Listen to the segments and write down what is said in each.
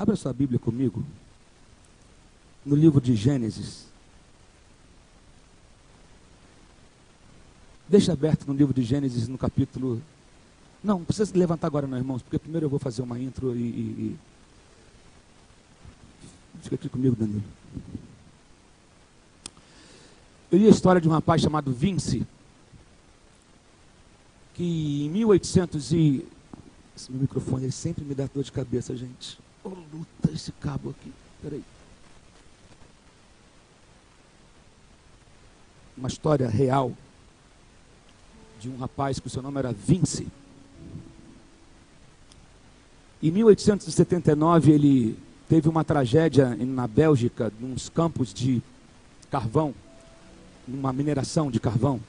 Abra sua Bíblia comigo, no livro de Gênesis. Deixa aberto no livro de Gênesis, no capítulo... Não precisa levantar agora não, irmãos, porque primeiro eu vou fazer uma intro e... Fica aqui comigo, Danilo. Eu li a história de um rapaz chamado Vince, que em 1800 e... Esse meu microfone, ele sempre me dá dor de cabeça, gente. Oh, luta esse cabo aqui. Peraí. Uma história real de um rapaz que o seu nome era Vince. Em 1879 ele teve uma tragédia na Bélgica, nos campos de carvão, numa mineração de carvão,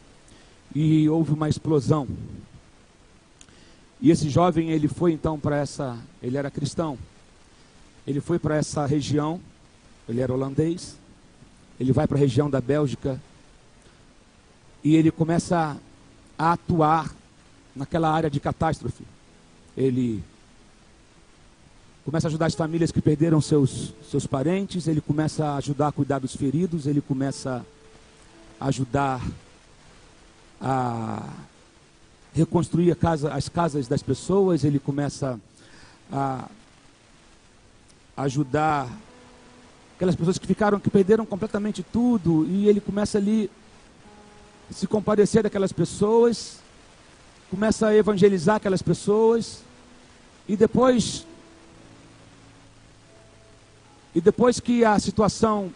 e houve uma explosão. E esse jovem, ele foi então para ele era cristão, ele foi para essa região, ele era holandês, ele vai para a região da Bélgica, e ele começa a atuar naquela área de catástrofe. Ele começa a ajudar as famílias que perderam seus parentes, ele começa a ajudar a cuidar dos feridos, ele começa a ajudar a reconstruir as casas das pessoas, ele começa a ajudar aquelas pessoas que perderam completamente tudo, e ele começa ali a se compadecer daquelas pessoas, começa a evangelizar aquelas pessoas, e depois que a situação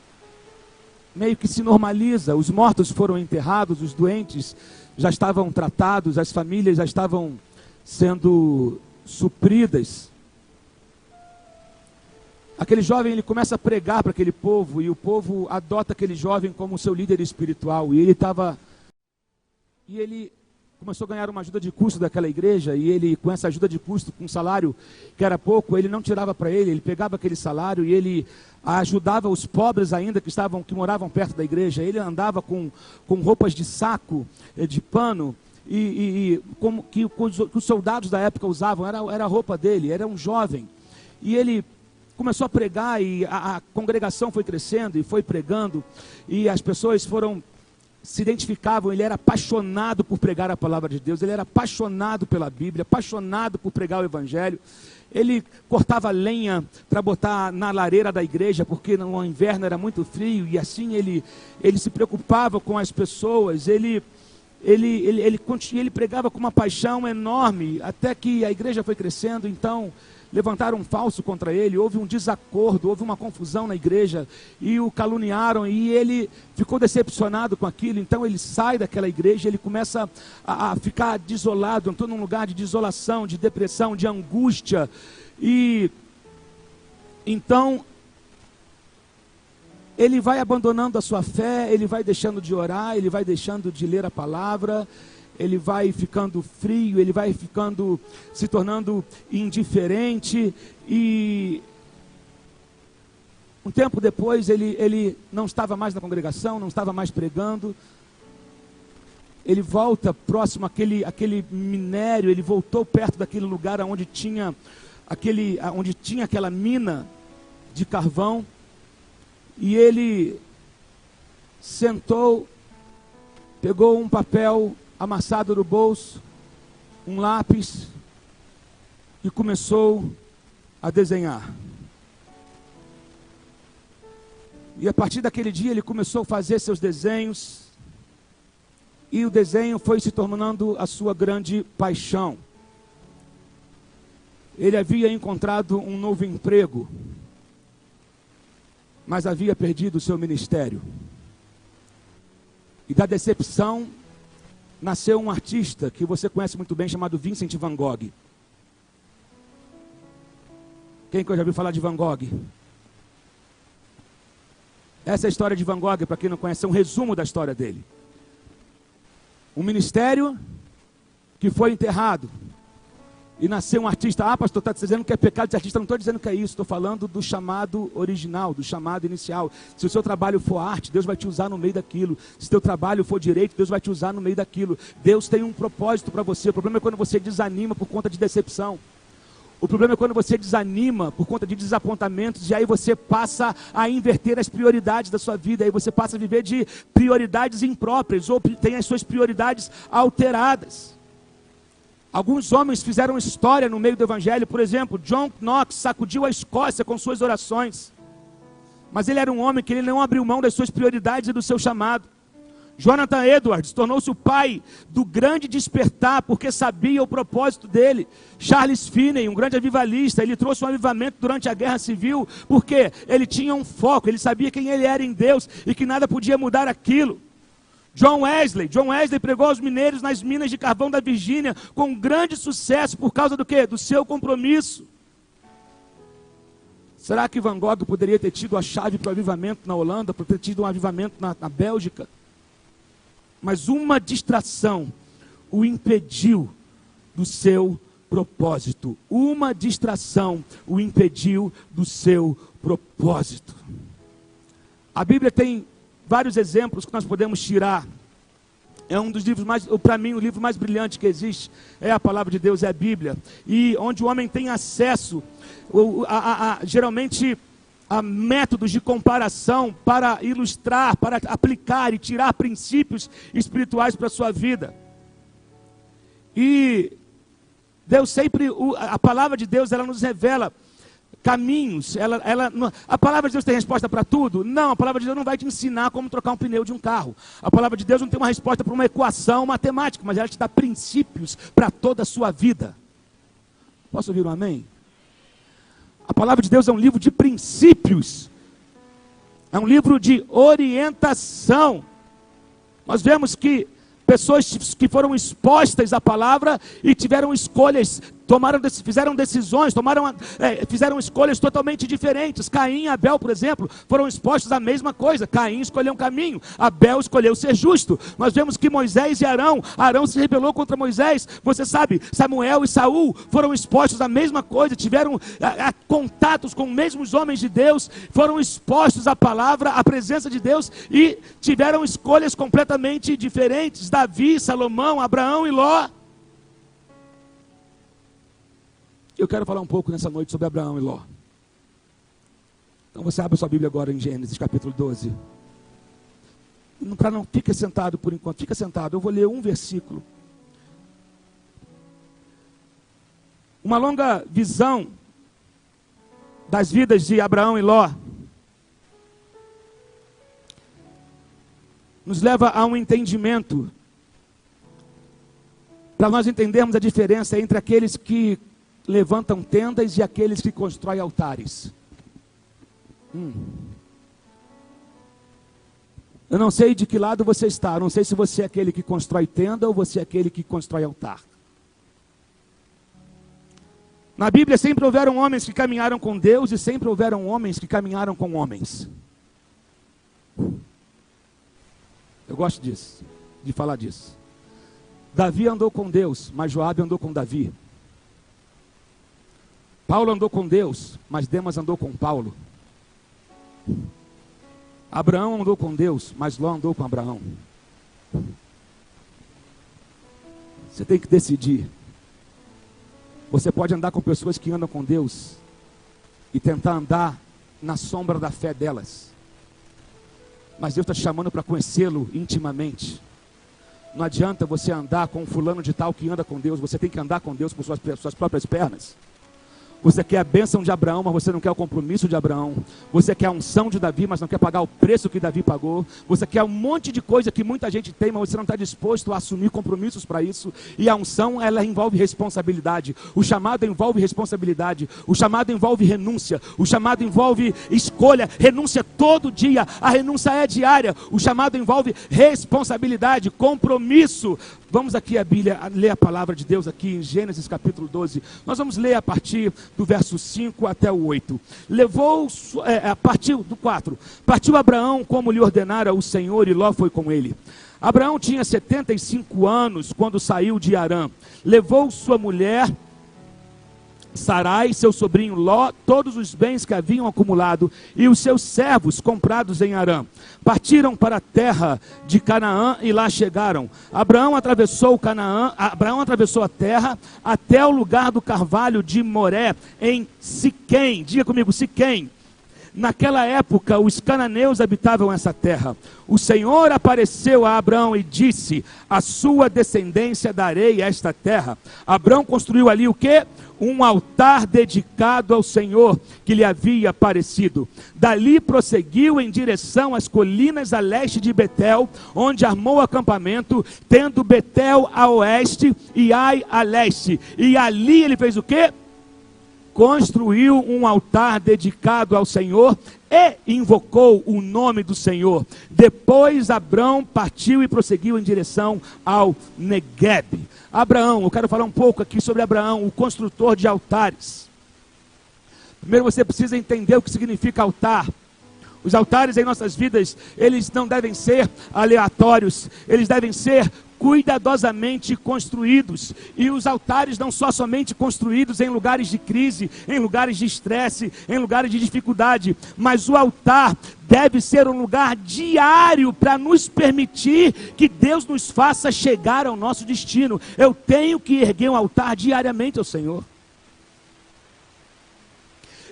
meio que se normaliza, os mortos foram enterrados, os doentes já estavam tratados, as famílias já estavam sendo supridas. Aquele jovem, ele começa a pregar para aquele povo, e o povo adota aquele jovem como seu líder espiritual, e ele começou a ganhar uma ajuda de custo daquela igreja, e ele, com essa ajuda de custo, com um salário que era pouco, ele não tirava para ele pegava aquele salário e ele ajudava os pobres ainda que moravam perto da igreja. Ele andava com roupas de saco, de pano, como que os soldados da época usavam, era a roupa dele, era um jovem. E ele começou a pregar, e a congregação foi crescendo, e foi pregando, e as pessoas se identificavam. Ele era apaixonado por pregar a palavra de Deus, ele era apaixonado pela Bíblia, apaixonado por pregar o Evangelho. Ele cortava lenha para botar na lareira da igreja, porque no inverno era muito frio, e assim ele se preocupava com as pessoas, ele pregava com uma paixão enorme, até que a igreja foi crescendo. Então levantaram um falso contra ele, houve um desacordo, houve uma confusão na igreja, e o caluniaram, e ele ficou decepcionado com aquilo. Então ele sai daquela igreja, ele começa a ficar desolado, entrou num lugar de desolação, de depressão, de angústia, e então ele vai abandonando a sua fé, ele vai deixando de orar, ele vai deixando de ler a palavra, ele vai ficando frio, ele vai se tornando indiferente, e um tempo depois ele não estava mais na congregação, não estava mais pregando. Ele volta próximo àquele minério, ele voltou perto daquele lugar onde tinha aquela mina de carvão, e ele sentou, pegou um papel amassado no bolso, um lápis, e começou a desenhar. E a partir daquele dia ele começou a fazer seus desenhos, e o desenho foi se tornando a sua grande paixão. Ele havia encontrado um novo emprego, mas havia perdido o seu ministério. E da decepção nasceu um artista que você conhece muito bem, chamado Vincent Van Gogh. Quem que eu já ouviu falar de Van Gogh? Essa é a história de Van Gogh, para quem não conhece, é um resumo da história dele. Um ministério que foi enterrado, e nasceu um artista. Ah, pastor, está dizendo que é pecado de artista? Não estou dizendo que é isso, estou falando do chamado original, do chamado inicial. Se o seu trabalho for arte, Deus vai te usar no meio daquilo. Se o seu trabalho for direito, Deus vai te usar no meio daquilo. Deus tem um propósito para você. O problema é quando você desanima por conta de decepção. O problema é quando você desanima por conta de desapontamentos, e aí você passa a inverter as prioridades da sua vida, aí você passa a viver de prioridades impróprias, ou tem as suas prioridades alteradas. Alguns homens fizeram história no meio do evangelho. Por exemplo, John Knox sacudiu a Escócia com suas orações, mas ele era um homem que ele não abriu mão das suas prioridades e do seu chamado. Jonathan Edwards tornou-se o pai do grande despertar, porque sabia o propósito dele. Charles Finney, um grande avivalista, ele trouxe um avivamento durante a Guerra Civil, porque ele tinha um foco, ele sabia quem ele era em Deus, e que nada podia mudar aquilo. John Wesley pregou aos mineiros nas minas de carvão da Virgínia, com grande sucesso, por causa do quê? Do seu compromisso. Será que Van Gogh poderia ter tido a chave para o avivamento na Holanda, para ter tido um avivamento na Bélgica? Mas uma distração o impediu do seu propósito. Uma distração o impediu do seu propósito. A Bíblia tem vários exemplos que nós podemos tirar. É um dos livros mais, para mim, o livro mais brilhante que existe é a palavra de Deus, é a Bíblia. E onde o homem tem acesso, geralmente, a métodos de comparação para ilustrar, para aplicar e tirar princípios espirituais para a sua vida. E Deus sempre, a palavra de Deus, ela nos revela caminhos. A palavra de Deus tem resposta para tudo? Não, a palavra de Deus não vai te ensinar como trocar um pneu de um carro. A palavra de Deus não tem uma resposta para uma equação matemática, mas ela te dá princípios para toda a sua vida. Posso ouvir um amém? A palavra de Deus é um livro de princípios, é um livro de orientação. Nós vemos que pessoas que foram expostas à palavra e tiveram escolhas, fizeram decisões, fizeram escolhas totalmente diferentes. Caim e Abel, por exemplo, foram expostos à mesma coisa. Caim escolheu um caminho, Abel escolheu ser justo. Nós vemos que Moisés e Arão se rebelou contra Moisés. Você sabe, Samuel e Saul foram expostos à mesma coisa, tiveram contatos com os mesmos homens de Deus, foram expostos à palavra, à presença de Deus, e tiveram escolhas completamente diferentes. Davi, Salomão, Abraão e Ló. Eu quero falar um pouco nessa noite sobre Abraão e Ló. Então você abre a sua Bíblia agora em Gênesis capítulo 12. Não fique sentado por enquanto, fica sentado, eu vou ler um versículo. Uma longa visão das vidas de Abraão e Ló nos leva a um entendimento, para nós entendermos a diferença entre aqueles que levantam tendas e aqueles que constroem altares. Eu não sei de que lado você está, eu não sei se você é aquele que constrói tenda ou você é aquele que constrói altar. Na Bíblia sempre houveram homens que caminharam com Deus e sempre houveram homens que caminharam com homens. Eu gosto disso, de falar disso. Davi andou com Deus, mas Joabe andou com Davi. Paulo andou com Deus, mas Demas andou com Paulo. Abraão andou com Deus, mas Ló andou com Abraão. Você tem que decidir. Você pode andar com pessoas que andam com Deus e tentar andar na sombra da fé delas, mas Deus está te chamando para conhecê-lo intimamente. Não adianta você andar com um fulano de tal que anda com Deus. Você tem que andar com Deus com suas próprias pernas. Você quer a bênção de Abraão, mas você não quer o compromisso de Abraão. Você quer a unção de Davi, mas não quer pagar o preço que Davi pagou. Você quer um monte de coisa que muita gente tem, mas você não está disposto a assumir compromissos para isso. E a unção, ela envolve responsabilidade. O chamado envolve responsabilidade. O chamado envolve renúncia. O chamado envolve escolha. Renúncia todo dia. A renúncia é diária. O chamado envolve responsabilidade, compromisso. Vamos aqui a Bíblia, ler a palavra de Deus aqui em Gênesis capítulo 12. Nós vamos ler a partir do verso 5 até o 8. A partir do 4. Partiu Abraão como lhe ordenara o Senhor, e Ló foi com ele. Abraão tinha 75 anos quando saiu de Harã. Levou sua mulher Sarai, seu sobrinho Ló, todos os bens que haviam acumulado, e os seus servos comprados em Harã. Partiram para a terra de Canaã e lá chegaram. Abraão atravessou a terra até o lugar do carvalho de Moré, em Siquém. Diga comigo, Siquém. Naquela época, os cananeus habitavam essa terra. O Senhor apareceu a Abraão e disse: a sua descendência darei esta terra. Abraão construiu ali o quê? Um altar dedicado ao Senhor que lhe havia aparecido. Dali prosseguiu em direção às colinas a leste de Betel, onde armou acampamento, tendo Betel a oeste e Ai a leste. E ali ele fez o quê? Construiu um altar dedicado ao Senhor e invocou o nome do Senhor. Depois Abrão partiu e prosseguiu em direção ao Neguebe. Abraão, eu quero falar um pouco aqui sobre Abraão, o construtor de altares. Primeiro você precisa entender o que significa altar. Os altares em nossas vidas, eles não devem ser aleatórios, eles devem ser cuidadosamente construídos. E os altares não são somente construídos em lugares de crise, em lugares de estresse, em lugares de dificuldade, mas o altar deve ser um lugar diário para nos permitir que Deus nos faça chegar ao nosso destino. Eu tenho que erguer um altar diariamente ao Senhor.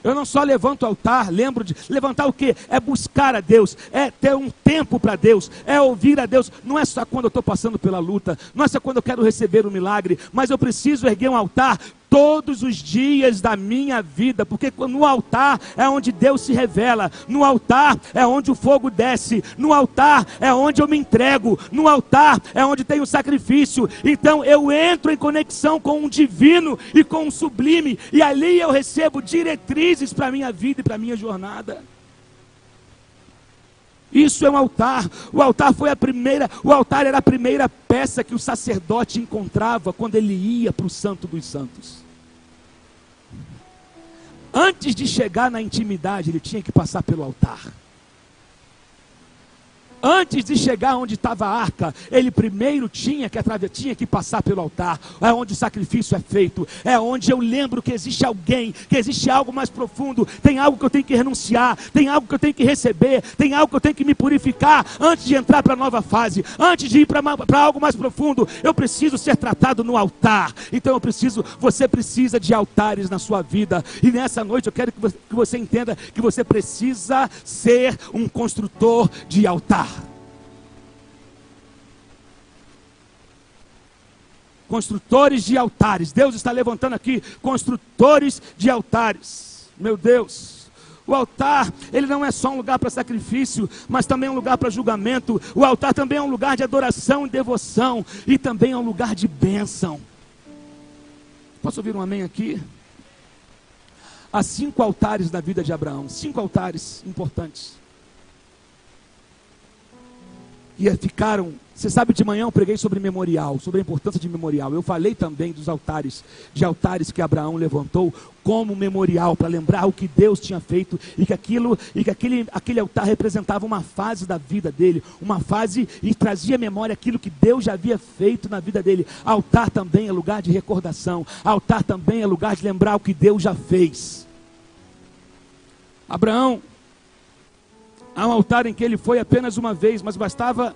Eu não só levanto o altar, lembro de levantar o quê? É buscar a Deus, é ter um tempo para Deus, é ouvir a Deus. Não é só quando eu estou passando pela luta, não é só quando eu quero receber um milagre, mas eu preciso erguer um altar todos os dias da minha vida, porque no altar é onde Deus se revela, no altar é onde o fogo desce, no altar é onde eu me entrego, no altar é onde tem o sacrifício. Então eu entro em conexão com o divino e com o sublime, e ali eu recebo diretrizes para a minha vida e para a minha jornada. Isso é um altar. O altar era a primeira peça que o sacerdote encontrava quando ele ia para o Santo dos Santos. Antes de chegar na intimidade, ele tinha que passar pelo altar. Antes de chegar onde estava a arca, ele primeiro tinha que passar pelo altar. É onde o sacrifício é feito. É onde eu lembro que existe alguém, que existe algo mais profundo. Tem algo que eu tenho que renunciar. Tem algo que eu tenho que receber. Tem algo que eu tenho que me purificar antes de entrar para a nova fase. Antes de ir para algo mais profundo, eu preciso ser tratado no altar. Então você precisa de altares na sua vida. E nessa noite eu quero que você entenda que você precisa ser um construtor de altar. Construtores de altares. Deus está levantando aqui construtores de altares. Meu Deus. O altar, ele não é só um lugar para sacrifício, mas também é um lugar para julgamento. O altar também é um lugar de adoração e devoção. E também é um lugar de bênção. Posso ouvir um amém aqui? Há 5 altares na vida de Abraão. 5 altares importantes. E ficaram, você sabe, de manhã eu preguei sobre memorial, sobre a importância de memorial. Eu falei também dos altares, de altares que Abraão levantou como memorial, para lembrar o que Deus tinha feito, e que aquele altar representava uma fase da vida dele, uma fase, e trazia à memória aquilo que Deus já havia feito na vida dele. Altar também é lugar de recordação, altar também é lugar de lembrar o que Deus já fez. Abraão, há um altar em que ele foi apenas uma vez, mas bastava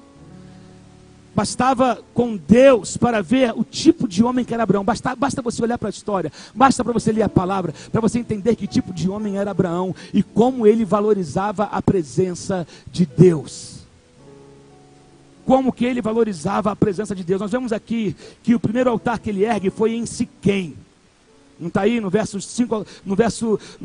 com Deus para ver o tipo de homem que era Abraão. Basta você olhar para a história, basta para você ler a palavra, para você entender que tipo de homem era Abraão e como ele valorizava a presença de Deus. Como que ele valorizava a presença de Deus. Nós vemos aqui que o primeiro altar que ele ergue foi em Siquém. Não está aí no verso 5, no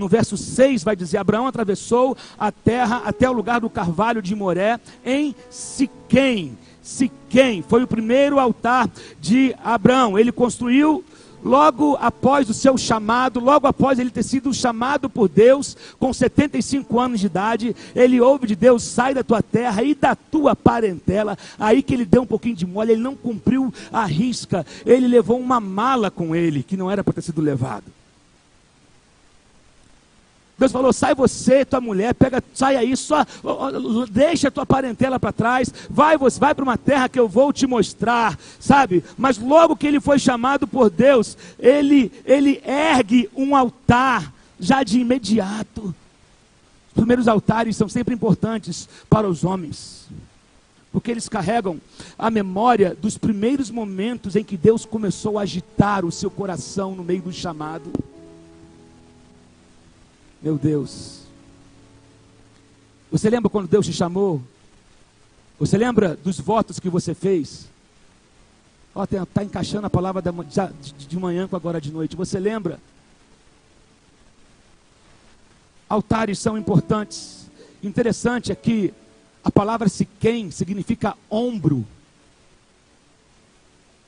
verso 6 vai dizer: Abraão atravessou a terra até o lugar do carvalho de Moré, em Siquém. Siquém foi o primeiro altar de Abraão. Ele construiu logo após o seu chamado, logo após ele ter sido chamado por Deus, com 75 anos de idade. Ele ouve de Deus: sai da tua terra e da tua parentela. Aí que ele deu um pouquinho de mole, ele não cumpriu a risca, ele levou uma mala com ele, que não era para ter sido levado. Deus falou, sai você, tua mulher, sai aí, só deixa a tua parentela para trás, vai para uma terra que eu vou te mostrar, sabe? Mas logo que ele foi chamado por Deus, ele ergue um altar, já de imediato. Os primeiros altares são sempre importantes para os homens, porque eles carregam a memória dos primeiros momentos em que Deus começou a agitar o seu coração no meio do chamado. Meu Deus, você lembra quando Deus te chamou? Você lembra dos votos que você fez? Está encaixando a palavra de manhã com agora de noite. Você lembra? Altares são importantes. Interessante é que a palavra Siquém significa ombro.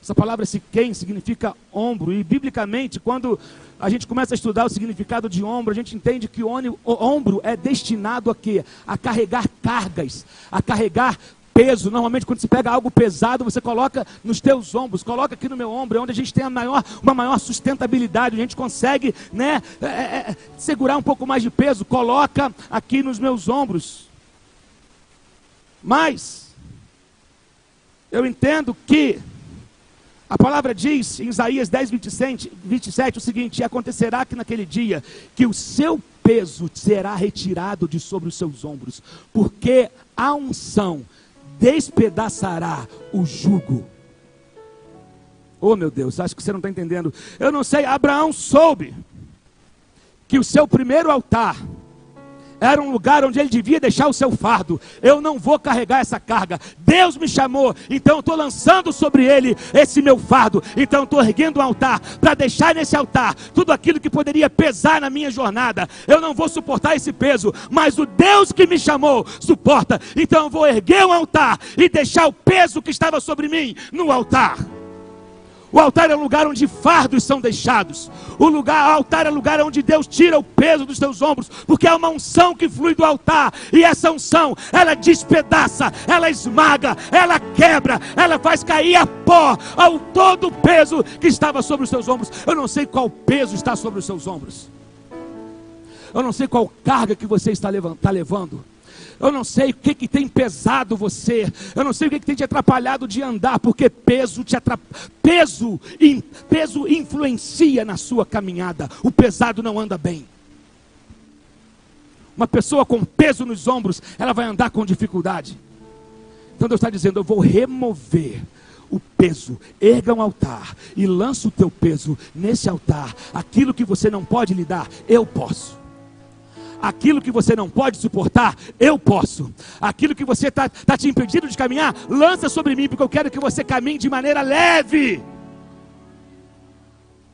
Essa palavra Siquém significa ombro. E biblicamente, quando a gente começa a estudar o significado de ombro, a gente entende que o ombro é destinado a quê? A carregar cargas, a carregar peso. Normalmente quando você pega algo pesado, você coloca nos teus ombros, coloca aqui no meu ombro, é onde a gente tem uma maior sustentabilidade, a gente consegue, né, segurar um pouco mais de peso, coloca aqui nos meus ombros. Mas eu entendo que a palavra diz em Isaías 10, 27 o seguinte: e acontecerá que naquele dia, que o seu peso será retirado de sobre os seus ombros, porque a unção despedaçará o jugo. Oh meu Deus, acho que você não está entendendo. Eu não sei, Abraão soube que o seu primeiro altar era um lugar onde ele devia deixar o seu fardo. Eu não vou carregar essa carga. Deus me chamou, então eu estou lançando sobre ele esse meu fardo. Então eu estou erguendo um altar para deixar nesse altar tudo aquilo que poderia pesar na minha jornada. Eu não vou suportar esse peso, mas o Deus que me chamou suporta. Então eu vou erguer um altar e deixar o peso que estava sobre mim no altar. O altar é o lugar onde fardos são deixados. O altar é o lugar onde Deus tira o peso dos teus ombros, porque há uma unção que flui do altar, e essa unção, ela despedaça, ela esmaga, ela quebra, ela faz cair a pó ao todo o peso que estava sobre os teus ombros. Eu não sei qual peso está sobre os seus ombros. Eu não sei qual carga que você está levando. Eu não sei o que tem pesado você. Eu não sei o que tem te atrapalhado de andar, porque peso influencia na sua caminhada. O pesado não anda bem. Uma pessoa com peso nos ombros, ela vai andar com dificuldade. Então Deus está dizendo: eu vou remover o peso. Erga um altar e lança o teu peso nesse altar. Aquilo que você não pode lidar, eu posso. Aquilo que você não pode suportar, eu posso. Aquilo que você está te impedindo de caminhar, lança sobre mim, porque eu quero que você caminhe de maneira leve.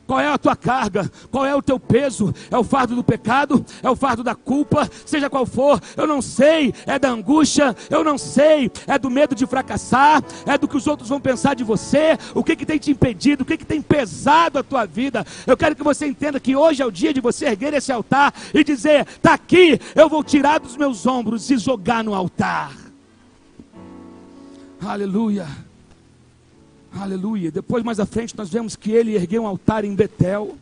Qual é a tua carga? Qual é o teu peso? É o fardo do pecado? É o fardo da culpa? Seja qual for, eu não sei. É da angústia? Eu não sei. É do medo de fracassar? É do que os outros vão pensar de você? O que tem te impedido? O que tem pesado a tua vida? Eu quero que você entenda que hoje é o dia de você erguer esse altar e dizer: está aqui, eu vou tirar dos meus ombros e jogar no altar. Aleluia. Aleluia. Depois, mais à frente, nós vemos que ele ergueu um altar em Betel.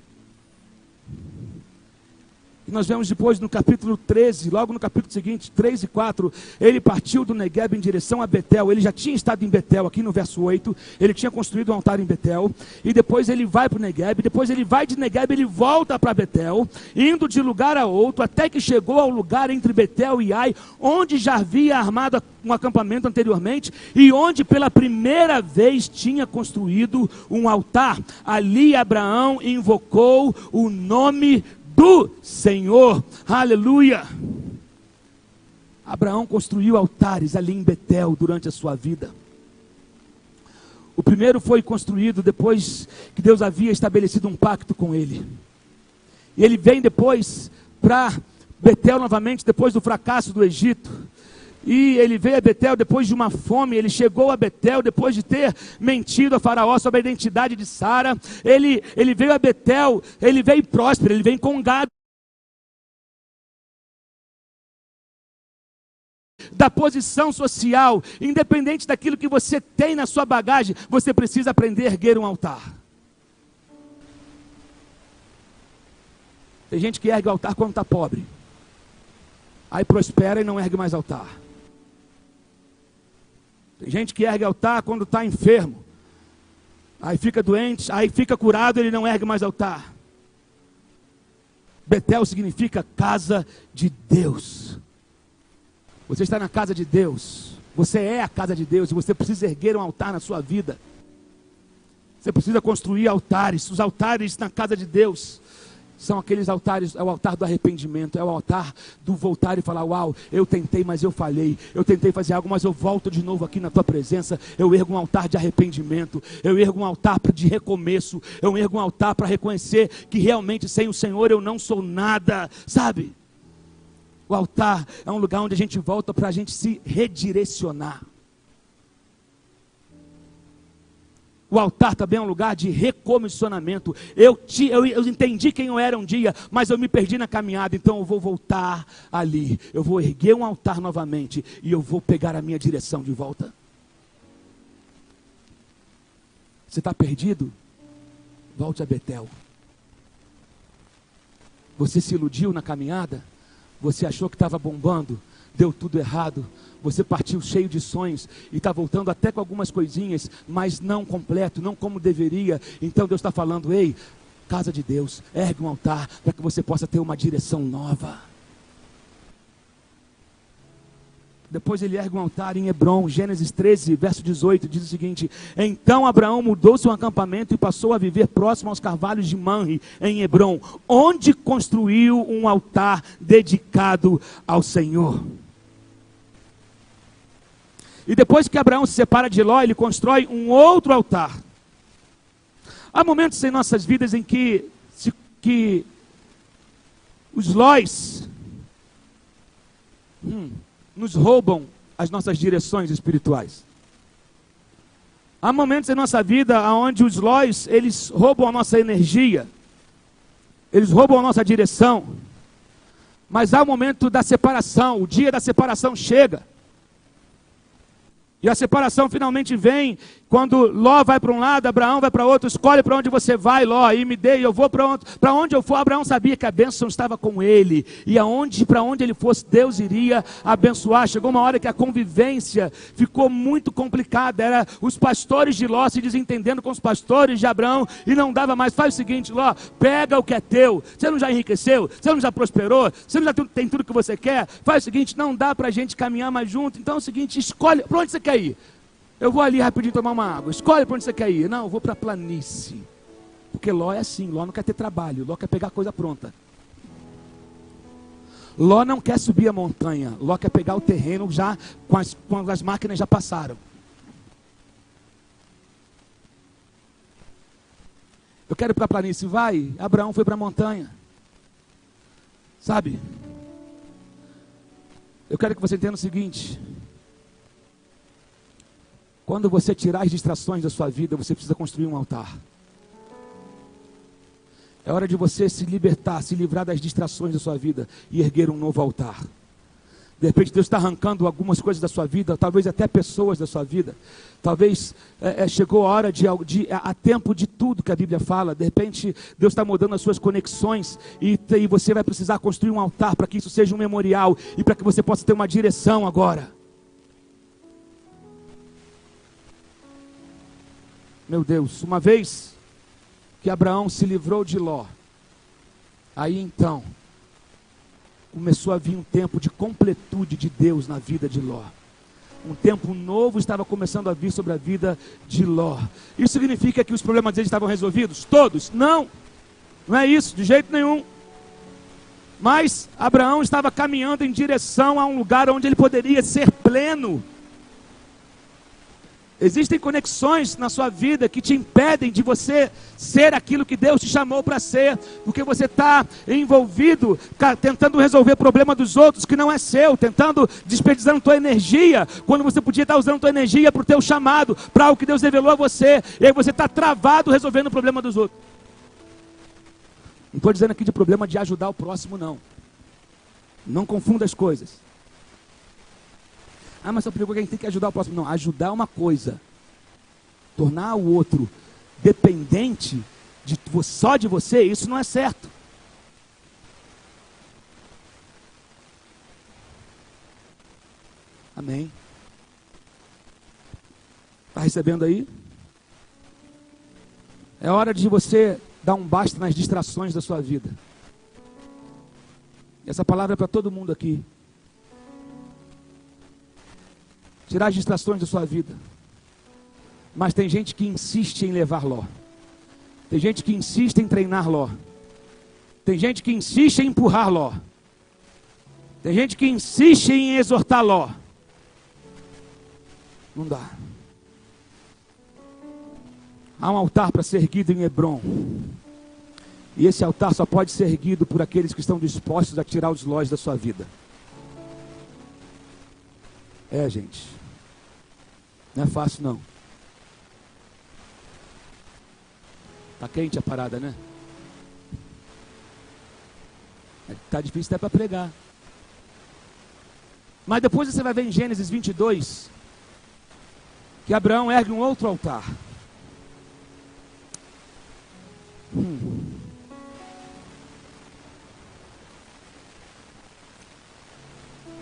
E nós vemos depois no capítulo 13, logo no capítulo seguinte, 3 e 4, ele partiu do Negueb em direção a Betel. Ele já tinha estado em Betel, aqui no verso 8, ele tinha construído um altar em Betel, e depois ele vai para o Negueb, depois ele vai de Negueb, ele volta para Betel, indo de lugar a outro, até que chegou ao lugar entre Betel e Ai, onde já havia armado um acampamento anteriormente, e onde pela primeira vez tinha construído um altar. Ali Abraão invocou o nome do Senhor. Aleluia. Abraão construiu altares ali em Betel durante a sua vida. O primeiro foi construído depois que Deus havia estabelecido um pacto com ele. E ele vem depois para Betel novamente, depois do fracasso do Egito. E ele veio a Betel depois de uma fome. Ele chegou a Betel depois de ter mentido a Faraó sobre a identidade de Sara. Ele veio a Betel, ele veio próspero, ele veio com gado. Da posição social, independente daquilo que você tem na sua bagagem, você precisa aprender a erguer um altar. Tem gente que ergue o altar quando está pobre. aí prospera e não ergue mais altar. Tem gente que ergue altar quando está enfermo, aí fica doente, aí fica curado, ele não ergue mais altar. Betel significa casa de Deus. Você está na casa de Deus, você é a casa de Deus, e você precisa erguer um altar na sua vida. Você precisa construir altares. Os altares na casa de Deus são aqueles altares, é o altar do arrependimento, é o altar do voltar e falar: uau, eu tentei, mas eu falhei, eu tentei fazer algo, mas eu volto de novo aqui na tua presença. Eu ergo um altar de arrependimento, eu ergo um altar de recomeço, eu ergo um altar para reconhecer que realmente sem o Senhor eu não sou nada, sabe? O altar é um lugar onde a gente volta para a gente se redirecionar. O altar também é um lugar de recomissionamento. Eu entendi quem eu era um dia, mas eu me perdi na caminhada, então eu vou voltar ali. Eu vou erguer um altar novamente e eu vou pegar a minha direção de volta. Você está perdido? Volte a Betel. Você se iludiu na caminhada? Você achou que estava bombando? Deu tudo errado. Você partiu cheio de sonhos e está voltando até com algumas coisinhas, mas não completo, não como deveria. Então Deus está falando: ei, casa de Deus, ergue um altar para que você possa ter uma direção nova. Depois ele ergue um altar em Hebrom. Gênesis 13, verso 18, diz o seguinte: então Abraão mudou seu acampamento e passou a viver próximo aos carvalhos de Manre, em Hebrom, onde construiu um altar dedicado ao Senhor. E depois que Abraão se separa de Ló, ele constrói um outro altar. Há momentos em nossas vidas em que os Lós nos roubam as nossas direções espirituais. Há momentos em nossa vida onde os Lós, eles roubam a nossa energia, eles roubam a nossa direção. Mas há o momento da separação, o dia da separação chega. E a separação finalmente vem quando Ló vai para um lado, Abraão vai para outro. Escolhe para onde você vai, Ló, e me dê, eu vou para onde eu for. Abraão sabia que a bênção estava com ele, e para onde ele fosse, Deus iria abençoar. Chegou uma hora que a convivência ficou muito complicada, era os pastores de Ló se desentendendo com os pastores de Abraão, e não dava mais. Faz o seguinte, Ló, pega o que é teu. Você não já enriqueceu? Você não já prosperou? Você não já tem tudo que você quer? Faz o seguinte, não dá para a gente caminhar mais junto. Então é o seguinte, escolhe, para onde você quer ir? Eu vou ali rapidinho tomar uma água. Escolhe para onde você quer ir. Não, eu vou para a planície. Porque Ló é assim, Ló não quer ter trabalho, Ló quer pegar a coisa pronta. Ló não quer subir a montanha, Ló quer pegar o terreno já quando as máquinas já passaram. Eu quero ir para a planície, vai. Abraão foi para a montanha. Sabe? Eu quero que você entenda o seguinte: quando você tirar as distrações da sua vida, você precisa construir um altar. É hora de você se libertar, se livrar das distrações da sua vida e erguer um novo altar. De repente Deus está arrancando algumas coisas da sua vida, talvez até pessoas da sua vida. Talvez chegou a hora a tempo de tudo que a Bíblia fala. De repente Deus está mudando as suas conexões e você vai precisar construir um altar para que isso seja um memorial e para que você possa ter uma direção agora. Meu Deus, uma vez que Abraão se livrou de Ló, aí então começou a vir um tempo de completude de Deus na vida de Ló. Um tempo novo estava começando a vir sobre a vida de Ló. Isso significa que os problemas dele estavam resolvidos? Todos? Não, não é isso, de jeito nenhum. Mas Abraão estava caminhando em direção a um lugar onde ele poderia ser pleno. Existem conexões na sua vida que te impedem de você ser aquilo que Deus te chamou para ser, porque você está envolvido, tentando resolver o problema dos outros que não é seu, desperdiçando tua energia, quando você podia estar usando tua energia para o teu chamado, para algo que Deus revelou a você, e aí você está travado resolvendo o problema dos outros. Não estou dizendo aqui de problema de ajudar o próximo, não. Não confunda as coisas. Ah, mas só pregou que a gente tem que ajudar o próximo. Não, ajudar é uma coisa. Tornar o outro dependente só de você, isso não é certo. Amém. Está recebendo aí? É hora de você dar um basta nas distrações da sua vida. Essa palavra é para todo mundo aqui. Tirar as distrações da sua vida. Mas tem gente que insiste em levar Ló. Tem gente que insiste em treinar Ló. Tem gente que insiste em empurrar Ló. Tem gente que insiste em exortar Ló. Não dá. Há um altar para ser erguido em Hebrom. E esse altar só pode ser erguido por aqueles que estão dispostos a tirar os Lós da sua vida. Gente. Não é fácil não. Tá quente a parada, né? Tá difícil até para pregar. Mas depois você vai ver em Gênesis 22 que Abraão ergue um outro altar.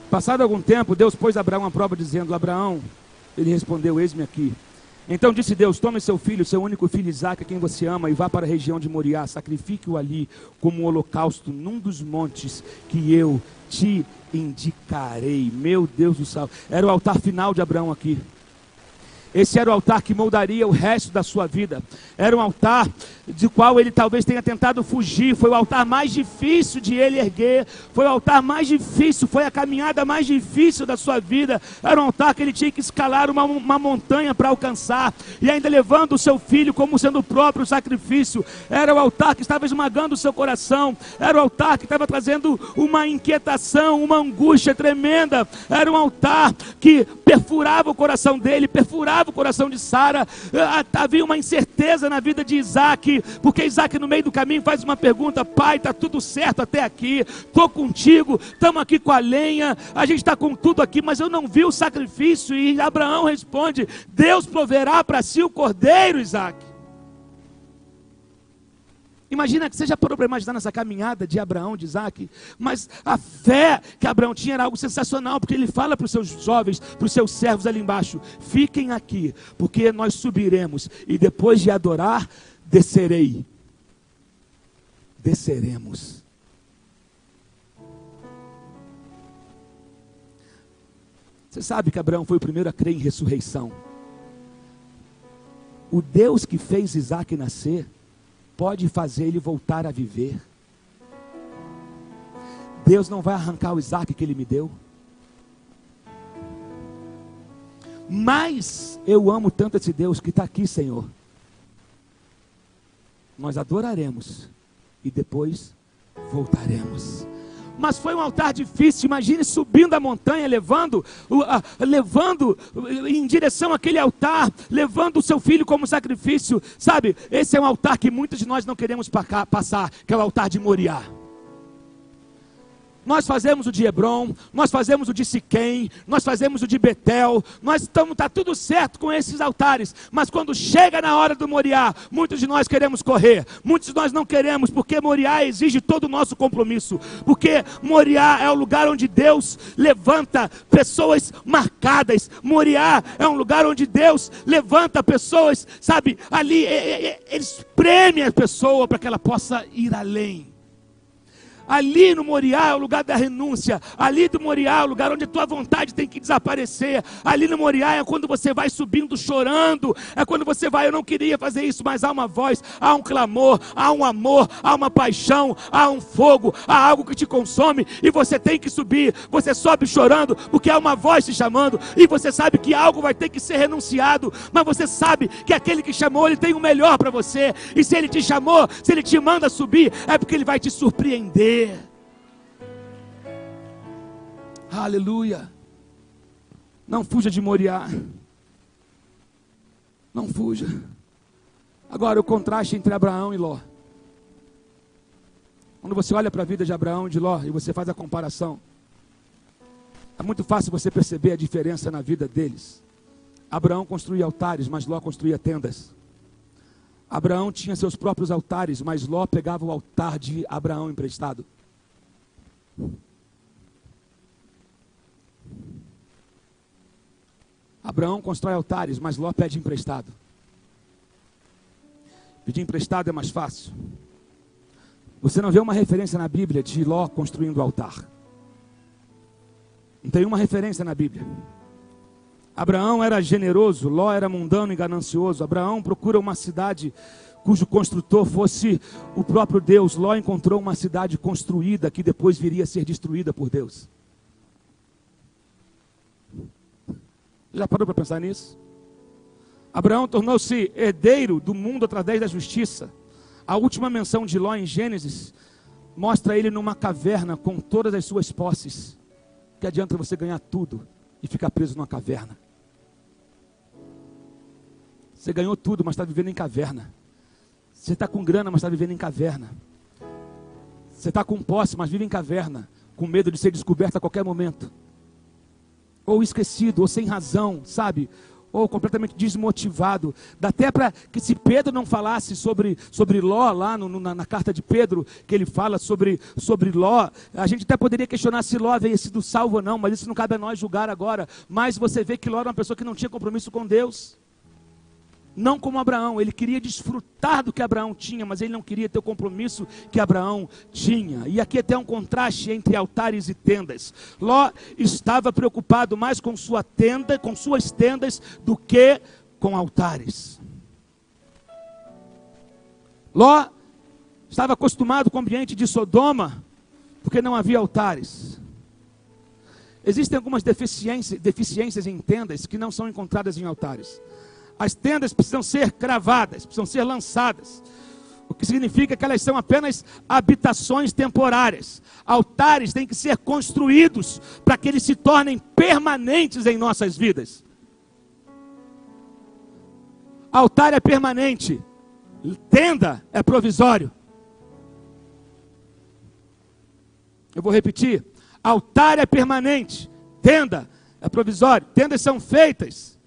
Passado algum tempo, Deus pôs Abraão à prova dizendo: Abraão, ele respondeu: eis-me aqui. Então disse Deus: tome seu filho, seu único filho Isaque, a quem você ama, e vá para a região de Moriá, sacrifique-o ali como um holocausto num dos montes que eu te indicarei. Meu Deus do céu, era o altar final de Abraão aqui. Esse era o altar que moldaria o resto da sua vida. Era um altar de qual ele talvez tenha tentado fugir. Foi o altar mais difícil de ele erguer. Foi o altar mais difícil. Foi a caminhada mais difícil da sua vida. Era um altar que ele tinha que escalar uma montanha para alcançar. E ainda levando o seu filho como sendo o próprio sacrifício. Era o altar que estava esmagando o seu coração. Era o altar que estava trazendo uma inquietação, uma angústia tremenda. Era um altar que perfurava o coração dele, perfurava o coração de Sara. Havia uma incerteza na vida de Isaque, porque Isaque no meio do caminho faz uma pergunta: pai, está tudo certo até aqui, estou contigo, estamos aqui com a lenha, a gente está com tudo aqui, mas eu não vi o sacrifício. E Abraão responde: Deus proverá para si o cordeiro, Isaque. Imagina que você já parou para imaginar nessa caminhada de Abraão, de Isaque, mas a fé que Abraão tinha era algo sensacional, porque ele fala para os seus jovens, para os seus servos ali embaixo: fiquem aqui, porque nós subiremos, e depois de adorar, desceremos. Você sabe que Abraão foi o primeiro a crer em ressurreição. O Deus que fez Isaque nascer pode fazer ele voltar a viver. Deus não vai arrancar o Isaque que ele me deu. Mas eu amo tanto esse Deus que está aqui, Senhor. Nós adoraremos e depois voltaremos. Mas foi um altar difícil. Imagine subindo a montanha, levando em direção àquele altar, levando o seu filho como sacrifício. Sabe, esse é um altar que muitos de nós não queremos passar, que é o altar de Moriá. Nós fazemos o de Hebrom, nós fazemos o de Siquém, nós fazemos o de Betel, está tudo certo com esses altares, mas quando chega na hora do Moriá, muitos de nós queremos correr, muitos de nós não queremos, porque Moriá exige todo o nosso compromisso, porque Moriá é o lugar onde Deus levanta pessoas marcadas. Moriá é um lugar onde Deus levanta pessoas, sabe, ali eles premiam a pessoa para que ela possa ir além. Ali no Moriá é o lugar da renúncia. Ali do Moriá é o lugar onde a tua vontade tem que desaparecer. Ali no Moriá é quando você vai subindo chorando. É quando você vai: eu não queria fazer isso, mas há uma voz, há um clamor, há um amor, há uma paixão, há um fogo, há algo que te consome e você tem que subir. Você sobe chorando porque há uma voz te chamando e você sabe que algo vai ter que ser renunciado, mas você sabe que aquele que chamou, ele tem o melhor para você. E se ele te chamou, se ele te manda subir, é porque ele vai te surpreender. Aleluia. Não fuja de Moriá. Não fuja. Agora o contraste entre Abraão e Ló. Quando você olha para a vida de Abraão e de Ló e você faz a comparação, é muito fácil você perceber a diferença na vida deles. Abraão construía altares, mas Ló construía tendas. Abraão tinha seus próprios altares, mas Ló pegava o altar de Abraão emprestado. Abraão constrói altares, mas Ló pede emprestado. Pedir emprestado é mais fácil. Você não vê uma referência na Bíblia de Ló construindo altar. Não tem uma referência na Bíblia. Abraão era generoso, Ló era mundano e ganancioso. Abraão procura uma cidade cujo construtor fosse o próprio Deus. Ló encontrou uma cidade construída que depois viria a ser destruída por Deus. Já parou para pensar nisso? Abraão tornou-se herdeiro do mundo através da justiça. A última menção de Ló em Gênesis mostra ele numa caverna com todas as suas posses. Que adianta você ganhar tudo e ficar preso numa caverna? Você ganhou tudo, mas está vivendo em caverna. Você está com grana, mas está vivendo em caverna. Você está com posse, mas vive em caverna, com medo de ser descoberto a qualquer momento. Ou esquecido, ou sem razão, sabe? Ou completamente desmotivado. Dá até para que, se Pedro não falasse sobre Ló, lá na carta de Pedro, que ele fala sobre Ló, a gente até poderia questionar se Ló havia sido salvo ou não, mas isso não cabe a nós julgar agora. Mas você vê que Ló era uma pessoa que não tinha compromisso com Deus. Não como Abraão, ele queria desfrutar do que Abraão tinha, mas ele não queria ter o compromisso que Abraão tinha. E aqui até um contraste entre altares e tendas. Ló estava preocupado mais com sua tenda, com suas tendas, do que com altares. Ló estava acostumado com o ambiente de Sodoma, porque não havia altares. Existem algumas deficiências em tendas que não são encontradas em altares. As tendas precisam ser cravadas, precisam ser lançadas. O que significa que elas são apenas habitações temporárias. Altares têm que ser construídos para que eles se tornem permanentes em nossas vidas. Altar é permanente, tenda é provisório. Eu vou repetir. Altar é permanente, tenda é provisório. Tendas são feitas.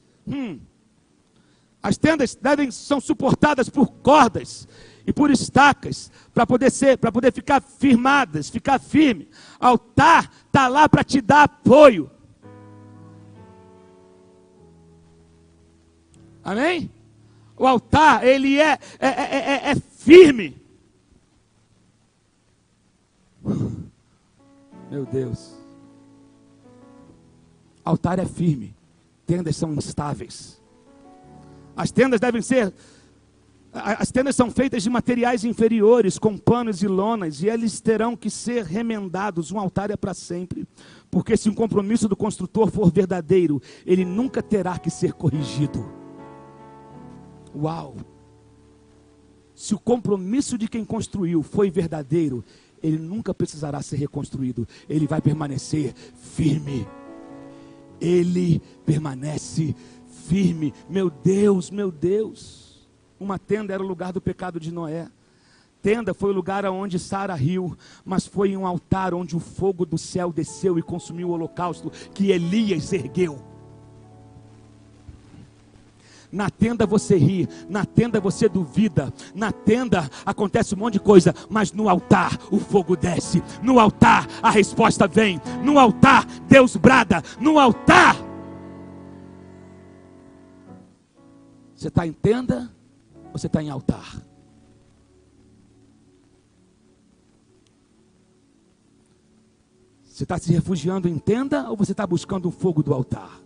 As tendas são suportadas por cordas e por estacas para poder ficar firmadas, ficar firme. Altar está lá para te dar apoio. Amém? O altar, ele é firme. Meu Deus. Altar é firme. Tendas são instáveis. As tendas são feitas de materiais inferiores, com panos e lonas, e eles terão que ser remendados. Um altar é para sempre, porque se o compromisso do construtor for verdadeiro, ele nunca terá que ser corrigido. Uau! Se o compromisso de quem construiu foi verdadeiro, ele nunca precisará ser reconstruído, ele vai permanecer firme. Ele permanece firme. Meu Deus, meu Deus. Uma tenda era o lugar do pecado de Noé. Tenda foi o lugar aonde Sara riu, mas foi um altar onde o fogo do céu desceu e consumiu o holocausto que Elias ergueu. Na tenda você ri, na tenda você duvida, na tenda acontece um monte de coisa, mas no altar o fogo desce, no altar a resposta vem, no altar Deus brada, no altar. Você está em tenda ou você está em altar? Você está se refugiando em tenda ou você está buscando o fogo do altar?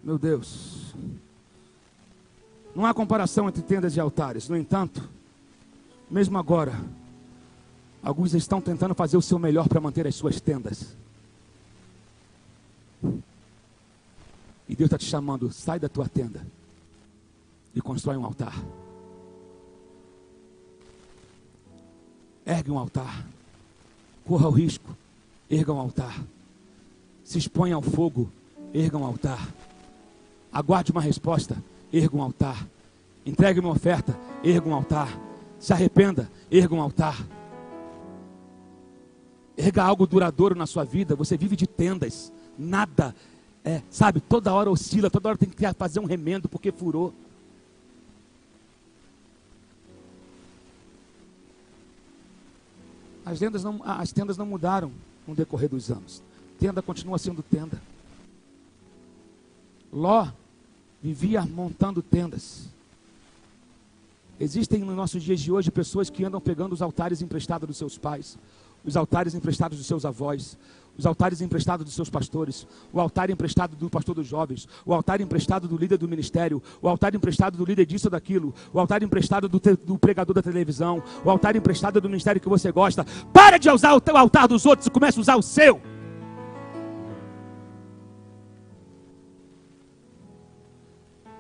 Meu Deus, não há comparação entre tendas e altares. No entanto, mesmo agora, alguns estão tentando fazer o seu melhor para manter as suas tendas. E Deus está te chamando, sai da tua tenda e constrói um altar. Ergue um altar, corra o risco, erga um altar. Se exponha ao fogo, erga um altar. Aguarde uma resposta, erga um altar. Entregue uma oferta, erga um altar. Se arrependa, erga um altar. Erga algo duradouro na sua vida. Você vive de tendas, nada sabe, toda hora oscila, toda hora tem que fazer um remendo porque furou. As tendas não mudaram no decorrer dos anos. Tenda continua sendo tenda. Ló vivia montando tendas. Existem nos nossos dias de hoje pessoas que andam pegando os altares emprestados dos seus pais, os altares emprestados dos seus avós, os altares emprestados dos seus pastores, o altar emprestado do pastor dos jovens, o altar emprestado do líder do ministério, o altar emprestado do líder disso ou daquilo, o altar emprestado do pregador da televisão, o altar emprestado do ministério que você gosta. Para de usar o altar dos outros e comece a usar o seu.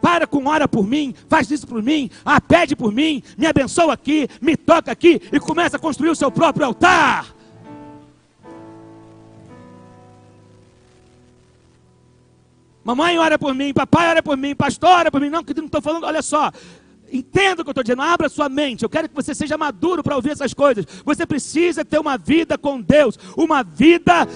Para com ora por mim, faz isso por mim, pede por mim, me abençoa aqui, me toca aqui e começa a construir o seu próprio altar. Mamãe ora por mim, papai ora por mim, pastor ora por mim. Não, que não estou falando, olha só. Entenda o que eu estou dizendo, abra sua mente. Eu quero que você seja maduro para ouvir essas coisas. Você precisa ter uma vida com Deus, uma vida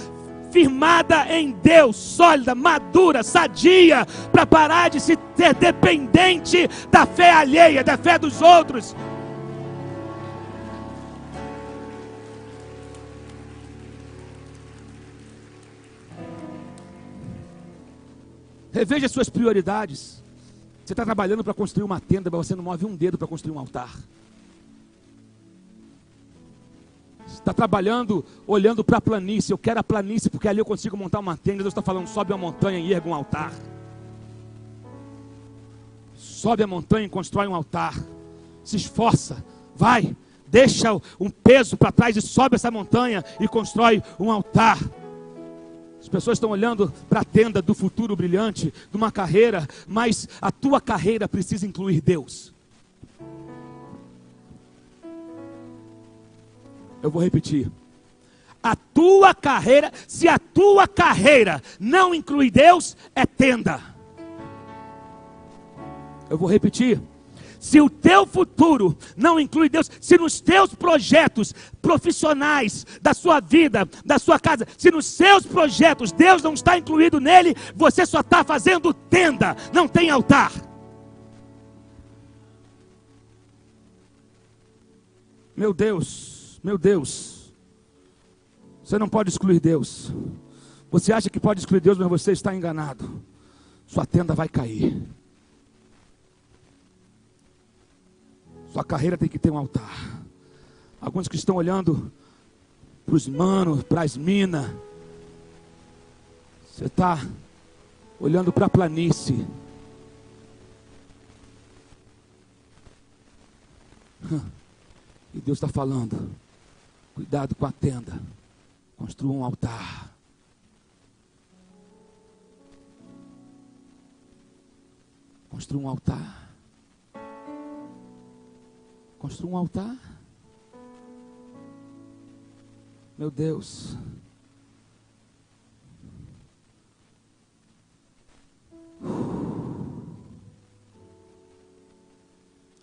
firmada em Deus, sólida, madura, sadia, para parar de se ter dependente da fé alheia, da fé dos outros. Reveja suas prioridades. Você está trabalhando para construir uma tenda, mas você não move um dedo para construir um altar. Você está trabalhando, olhando para a planície. Eu quero a planície, porque ali eu consigo montar uma tenda. Deus está falando, sobe a montanha e erga um altar. Sobe a montanha e constrói um altar. Se esforça, vai, deixa um peso para trás e sobe essa montanha e constrói um altar. As pessoas estão olhando para a tenda do futuro brilhante, de uma carreira, mas a tua carreira precisa incluir Deus. Eu vou repetir. A tua carreira, se a tua carreira não inclui Deus, é tenda. Eu vou repetir. Se o teu futuro não inclui Deus, se nos teus projetos profissionais, da sua vida, da sua casa, se nos seus projetos Deus não está incluído nele, você só está fazendo tenda, não tem altar. Meu Deus, você não pode excluir Deus. Você acha que pode excluir Deus, mas você está enganado. Sua tenda vai cair. Sua carreira tem que ter um altar. Alguns que estão olhando para os manos, para as minas. Você está olhando para a planície. E Deus está falando, cuidado com a tenda. Construa um altar. Construa um altar. Construa um altar. Meu Deus.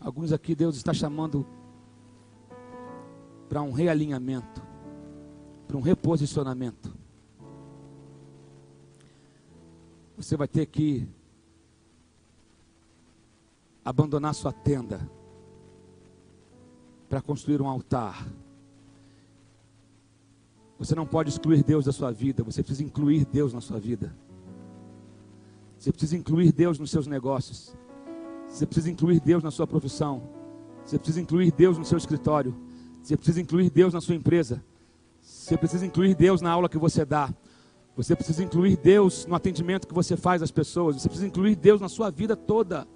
Alguns aqui Deus está chamando para um realinhamento, para um reposicionamento. Você vai ter que abandonar sua tenda para construir um altar. Você não pode excluir Deus da sua vida. Você precisa incluir Deus na sua vida. Você precisa incluir Deus nos seus negócios. Você precisa incluir Deus na sua profissão. Você precisa incluir Deus no seu escritório. Você precisa incluir Deus na sua empresa. Você precisa incluir Deus na aula que você dá. Você precisa incluir Deus no atendimento que você faz às pessoas. Você precisa incluir Deus na sua vida toda.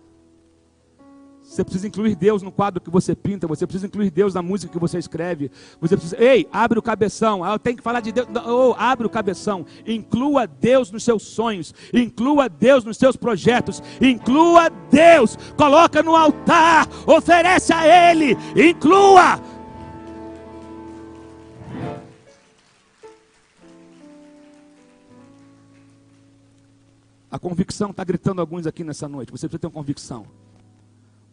Você precisa incluir Deus no quadro que você pinta. Você precisa incluir Deus na música que você escreve. Você precisa... Ei, abre o cabeção. Eu tenho que falar de Deus. Oh, abre o cabeção. Inclua Deus nos seus sonhos. Inclua Deus nos seus projetos. Inclua Deus. Coloca no altar. Oferece a Ele. Inclua. A convicção está gritando alguns aqui nessa noite. Você precisa ter uma convicção.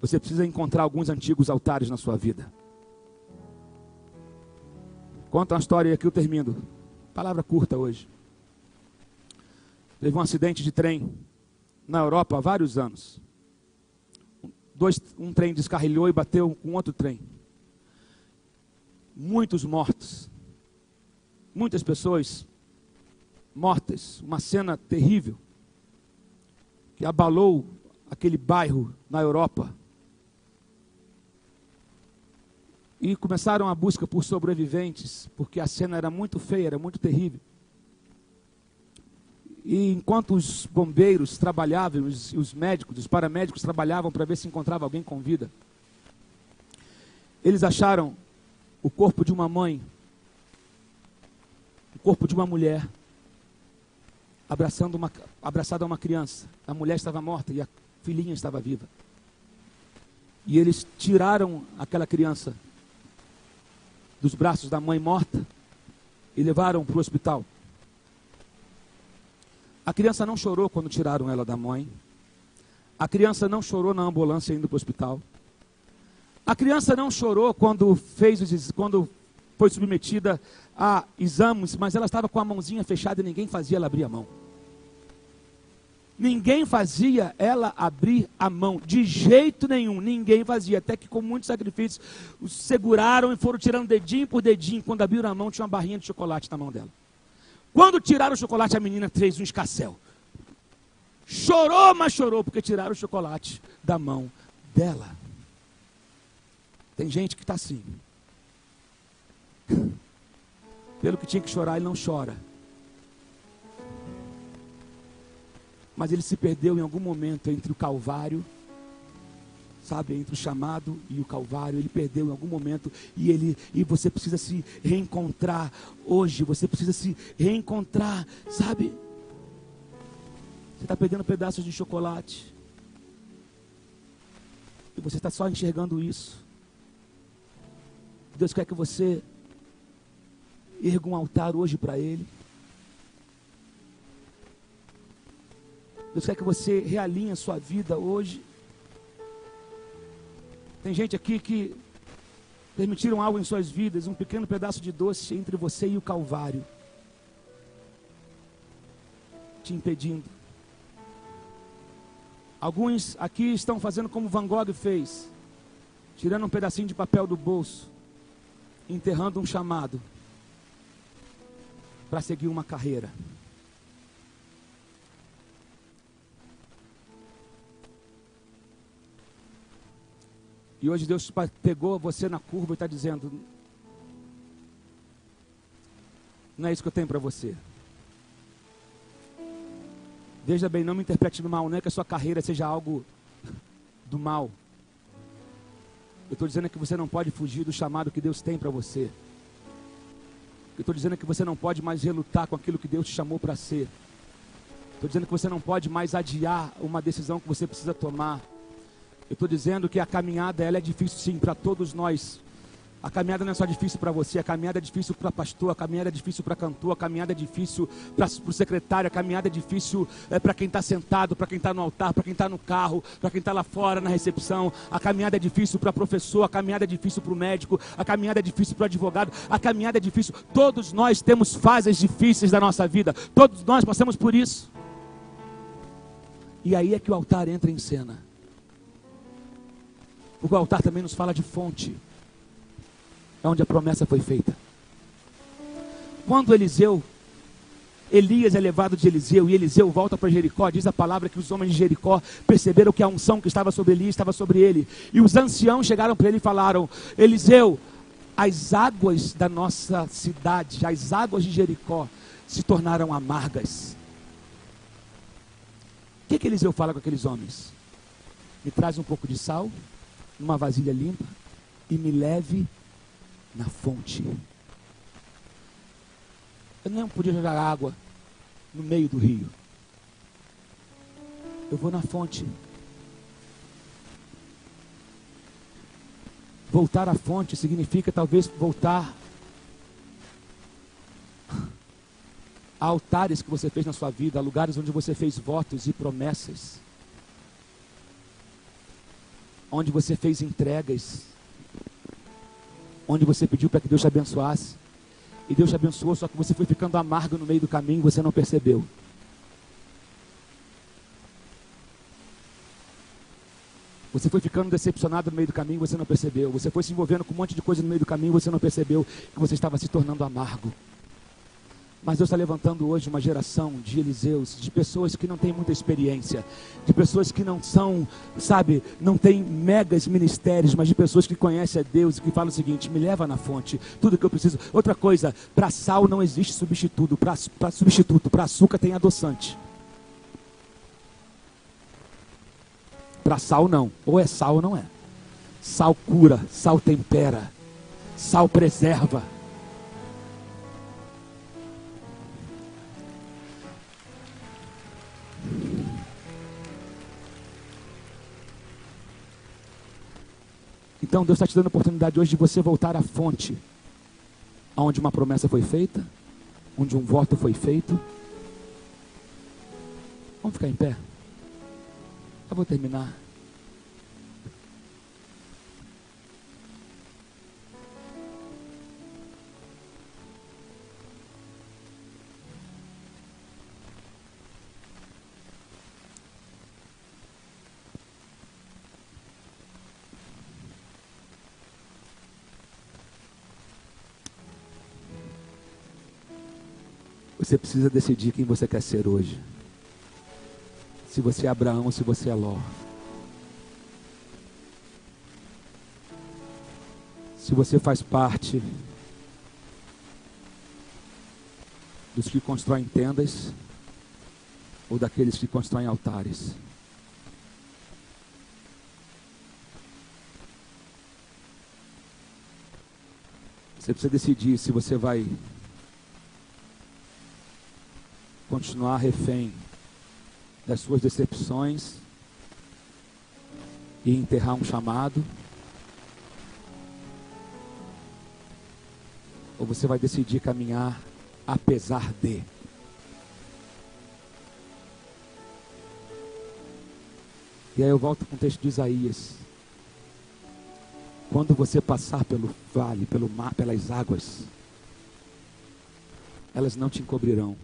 Você precisa encontrar alguns antigos altares na sua vida. Conta uma história e aqui eu termino. Palavra curta hoje. Teve um acidente de trem na Europa há vários anos. Um trem descarrilhou e bateu com outro trem. Muitos mortos. muitas pessoas mortas, uma cena terrível, que abalou aquele bairro na Europa. E começaram a busca por sobreviventes, porque a cena era muito feia, era muito terrível. E enquanto os bombeiros trabalhavam, os médicos, os paramédicos trabalhavam para ver se encontrava alguém com vida, eles acharam o corpo de uma mãe, o corpo de uma mulher, abraçada a uma criança. A mulher estava morta e a filhinha estava viva. E eles tiraram aquela criança dos braços da mãe morta e levaram para o hospital. A criança não chorou quando tiraram ela da mãe. A criança não chorou na ambulância indo para o hospital. A criança não chorou quando foi submetida a exames, mas ela estava com a mãozinha fechada e ninguém fazia ela abrir a mão. Ninguém fazia ela abrir a mão, de jeito nenhum, ninguém fazia, até que com muitos sacrifícios, os seguraram e foram tirando dedinho por dedinho. Quando abriram a mão, tinha uma barrinha de chocolate na mão dela. Quando tiraram o chocolate, a menina fez um escarcéu. Chorou, mas chorou, porque tiraram o chocolate da mão dela. Tem gente que está assim. Pelo que tinha que chorar, ele não chora. Mas ele se perdeu em algum momento entre o Calvário, sabe, entre o chamado e o Calvário. Ele perdeu em algum momento e você precisa se reencontrar hoje. Você precisa se reencontrar, sabe? Você está perdendo pedaços de chocolate e você está só enxergando isso. Deus quer que você erga um altar hoje para Ele. Deus quer que você realinhe a sua vida hoje. Tem gente aqui que permitiram algo em suas vidas, um pequeno pedaço de doce entre você e o Calvário, te impedindo. Alguns aqui estão fazendo como Van Gogh fez, tirando um pedacinho de papel do bolso, enterrando um chamado para seguir uma carreira. E hoje Deus pegou você na curva e está dizendo: não é isso que eu tenho para você. Veja bem, não me interprete do mal. Não é que a sua carreira seja algo do mal. Eu estou dizendo que você não pode fugir do chamado que Deus tem para você. Eu estou dizendo que você não pode mais relutar com aquilo que Deus te chamou para ser. Estou dizendo que você não pode mais adiar uma decisão que você precisa tomar. Eu estou dizendo que a caminhada, ela é difícil sim para todos nós. A caminhada não é só difícil para você, a caminhada é difícil para pastor, a caminhada é difícil para cantor, a caminhada é difícil para o secretário, a caminhada é difícil para quem está sentado, para quem está no altar, para quem está no carro, para quem está lá fora na recepção. A caminhada é difícil para professor, a caminhada é difícil para o médico, a caminhada é difícil para o advogado, a caminhada é difícil. Todos nós temos fases difíceis da nossa vida, todos nós passamos por isso. E aí é que o altar entra em cena. Porque o altar também nos fala de fonte, é onde a promessa foi feita. Quando Elias é levado de Eliseu, e Eliseu volta para Jericó, diz a palavra que os homens de Jericó perceberam que a unção que estava sobre Elias estava sobre ele. E os anciãos chegaram para ele e falaram: Eliseu, as águas da nossa cidade, as águas de Jericó, se tornaram amargas. O que Eliseu fala com aqueles homens? Me traz um pouco de sal, numa vasilha limpa, e me leve na fonte. Eu não podia jogar água no meio do rio. Eu vou na fonte. Voltar à fonte significa talvez voltar a altares que você fez na sua vida, a lugares onde você fez votos e promessas, onde você fez entregas, onde você pediu para que Deus te abençoasse, e Deus te abençoou, só que você foi ficando amargo no meio do caminho e você não percebeu. Você foi ficando decepcionado no meio do caminho e você não percebeu. Você foi se envolvendo com um monte de coisa no meio do caminho e você não percebeu que você estava se tornando amargo. Mas Deus está levantando hoje uma geração de Eliseus, de pessoas que não têm muita experiência, de pessoas que não são, sabe, não têm megas ministérios, mas de pessoas que conhecem a Deus e que falam o seguinte: me leva na fonte, tudo que eu preciso. Outra coisa, para sal não existe substituto, para açúcar tem adoçante. Para sal não, ou é sal ou não é. Sal cura, sal tempera, sal preserva. Então Deus está te dando a oportunidade hoje de você voltar à fonte, onde uma promessa foi feita, onde um voto foi feito. Vamos ficar em pé. Eu vou terminar. Você precisa decidir quem você quer ser hoje. Se você é Abraão ou se você é Ló. Se você faz parte dos que constroem tendas ou daqueles que constroem altares. Você precisa decidir se você vai continuar refém das suas decepções e enterrar um chamado, ou você vai decidir caminhar apesar de. E aí eu volto com o texto de Isaías. Quando você passar pelo vale, pelo mar, pelas águas, elas não te encobrirão.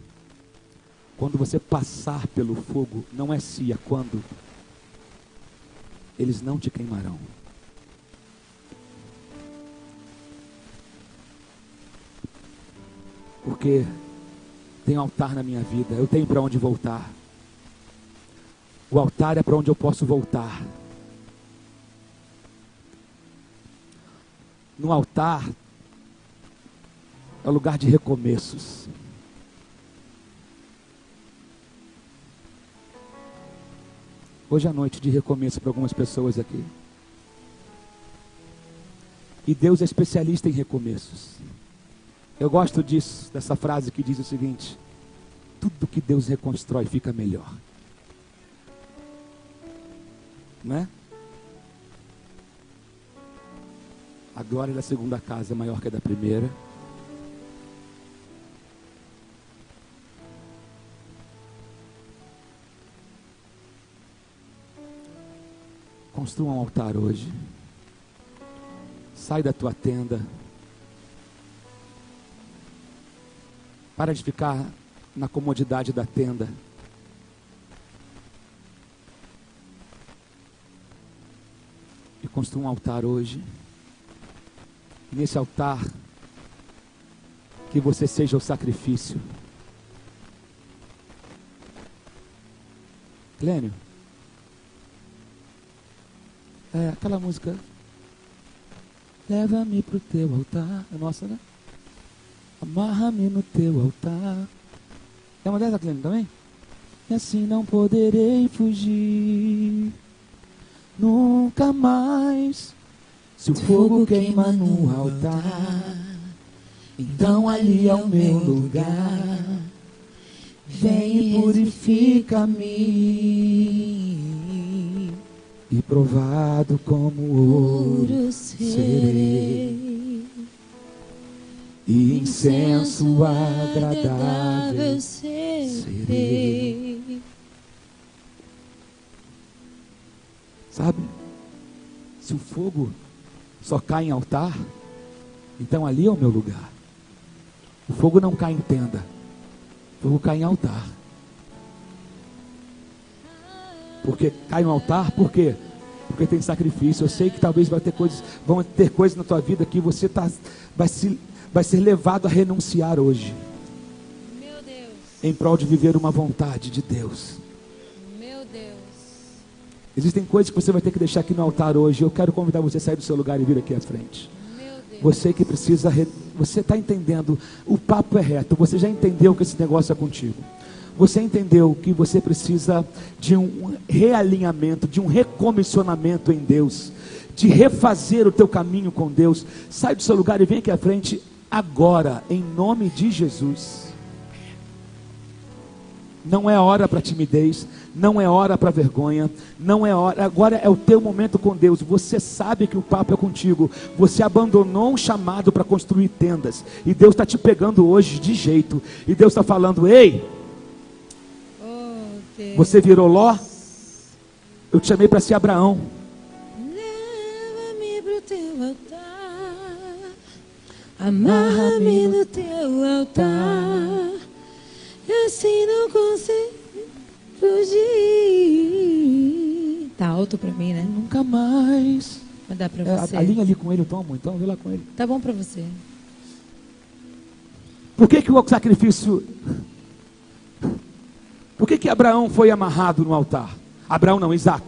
Quando você passar pelo fogo, não é se, é quando, eles não te queimarão. Porque tem altar na minha vida, eu tenho para onde voltar. O altar é para onde eu posso voltar. No altar é o lugar de recomeços. Hoje à noite de recomeço para algumas pessoas aqui. E Deus é especialista em recomeços. Eu gosto disso, dessa frase que diz o seguinte: tudo que Deus reconstrói fica melhor. Não é? A glória da segunda casa é maior que a da primeira. Construa um altar hoje. Sai da tua tenda. Para de ficar na comodidade da tenda. E construa um altar hoje. E nesse altar, que você seja o sacrifício. Clênio. Aquela música. Leva-me pro teu altar. É nossa, né? Amarra-me no teu altar. É uma dessa, Clênio, também? E assim não poderei fugir nunca mais. Se o fogo queima no altar, então ali é o meu lugar. Vem e purifica-me, e provado como ouro serei, e incenso agradável serei. Sabe? Se o fogo só cai em altar, então ali é o meu lugar. O fogo não cai em tenda, o fogo cai em altar. Porque cai no altar, por quê? Porque tem sacrifício. Eu sei que talvez vão ter coisas na tua vida que você vai ser levado a renunciar hoje. em prol de viver uma vontade de Deus. Meu Deus. Existem coisas que você vai ter que deixar aqui no altar hoje. Eu quero convidar você a sair do seu lugar e vir aqui à frente. Meu Deus. Você que precisa, você está entendendo, o papo é reto, você já entendeu que esse negócio é contigo. Você entendeu que você precisa de um realinhamento, de um recomissionamento em Deus, de refazer o teu caminho com Deus. Sai do seu lugar e vem aqui à frente agora, em nome de Jesus. Não é hora para timidez, não é hora para vergonha, não é hora, agora é o teu momento com Deus. Você sabe que o papo é contigo, você abandonou um chamado para construir tendas, e Deus está te pegando hoje de jeito, e Deus está falando: ei, você virou Ló, eu te chamei para ser Abraão. Leva-me pro teu altar, amarra-me no teu altar, e assim não consigo fugir. Tá alto pra mim, né? Nunca mais. Vai dar pra você. A linha ali com ele, toma, então vê lá com ele. Tá bom pra você. Por que o sacrifício... Por que Abraão foi amarrado no altar? Abraão não, Isaac.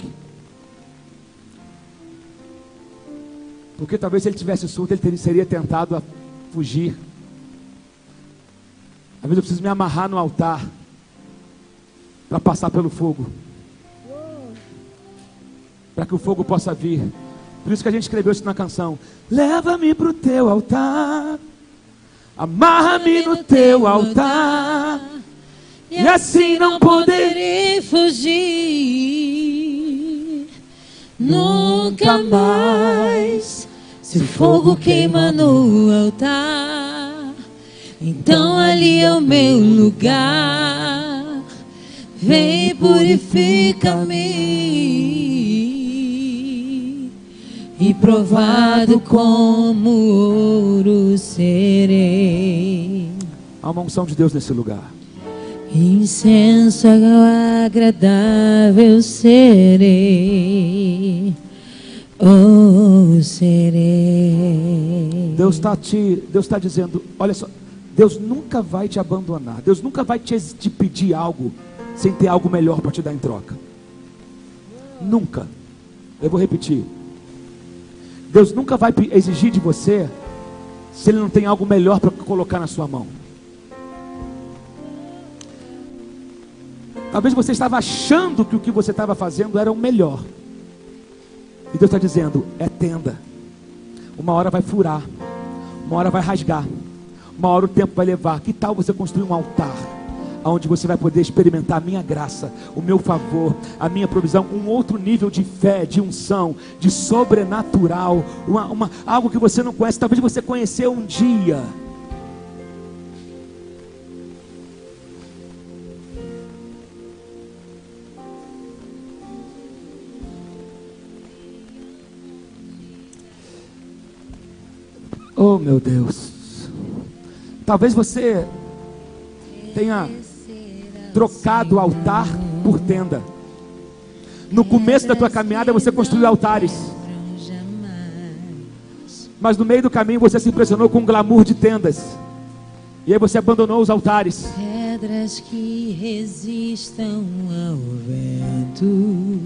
Porque talvez se ele tivesse surdo, ele seria tentado a fugir. Às vezes eu preciso me amarrar no altar para passar pelo fogo, para que o fogo possa vir. Por isso que a gente escreveu isso na canção: leva-me para o teu altar, amarra-me no teu altar, e assim não poderei fugir nunca mais. Se o fogo queima no altar, então ali é o meu lugar. Vem, purifica-me, e provado como ouro serei. Há uma unção de Deus nesse lugar. Incenso agradável serei, oh serei. Deus está dizendo, olha só, Deus nunca vai te abandonar. Deus nunca vai te pedir algo sem ter algo melhor para te dar em troca. Nunca. Eu vou repetir. Deus nunca vai exigir de você se Ele não tem algo melhor para colocar na sua mão. Talvez você estava achando que o que você estava fazendo era o melhor. E Deus está dizendo: é tenda. Uma hora vai furar, uma hora vai rasgar, uma hora o tempo vai levar. Que tal você construir um altar, onde você vai poder experimentar a minha graça, o meu favor, a minha provisão, um outro nível de fé, de unção, de sobrenatural, algo que você não conhece, talvez você conheceu um dia. Oh meu Deus, talvez você tenha trocado o altar por tenda. No começo da tua caminhada você construiu altares, mas no meio do caminho você se impressionou com o glamour de tendas, e aí você abandonou os altares. Pedras que resistam ao vento.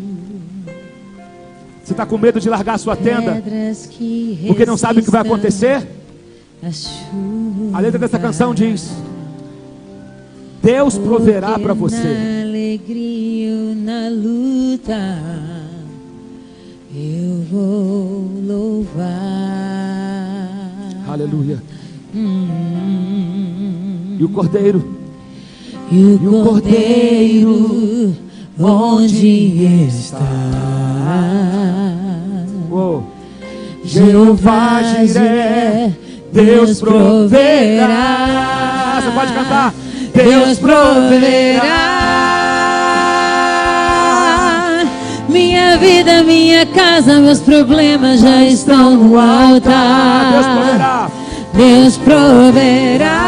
Você está com medo de largar a sua tenda, porque não sabe o que vai acontecer? A letra dessa canção diz: Deus proverá para você. Na alegria ou na luta, eu vou louvar. Aleluia. E o Cordeiro? E o Cordeiro, onde está? Jeová Jiré, Deus proverá. Você pode cantar. Deus proverá. Minha vida, minha casa, meus problemas já estão no altar. Deus proverá. Deus proverá.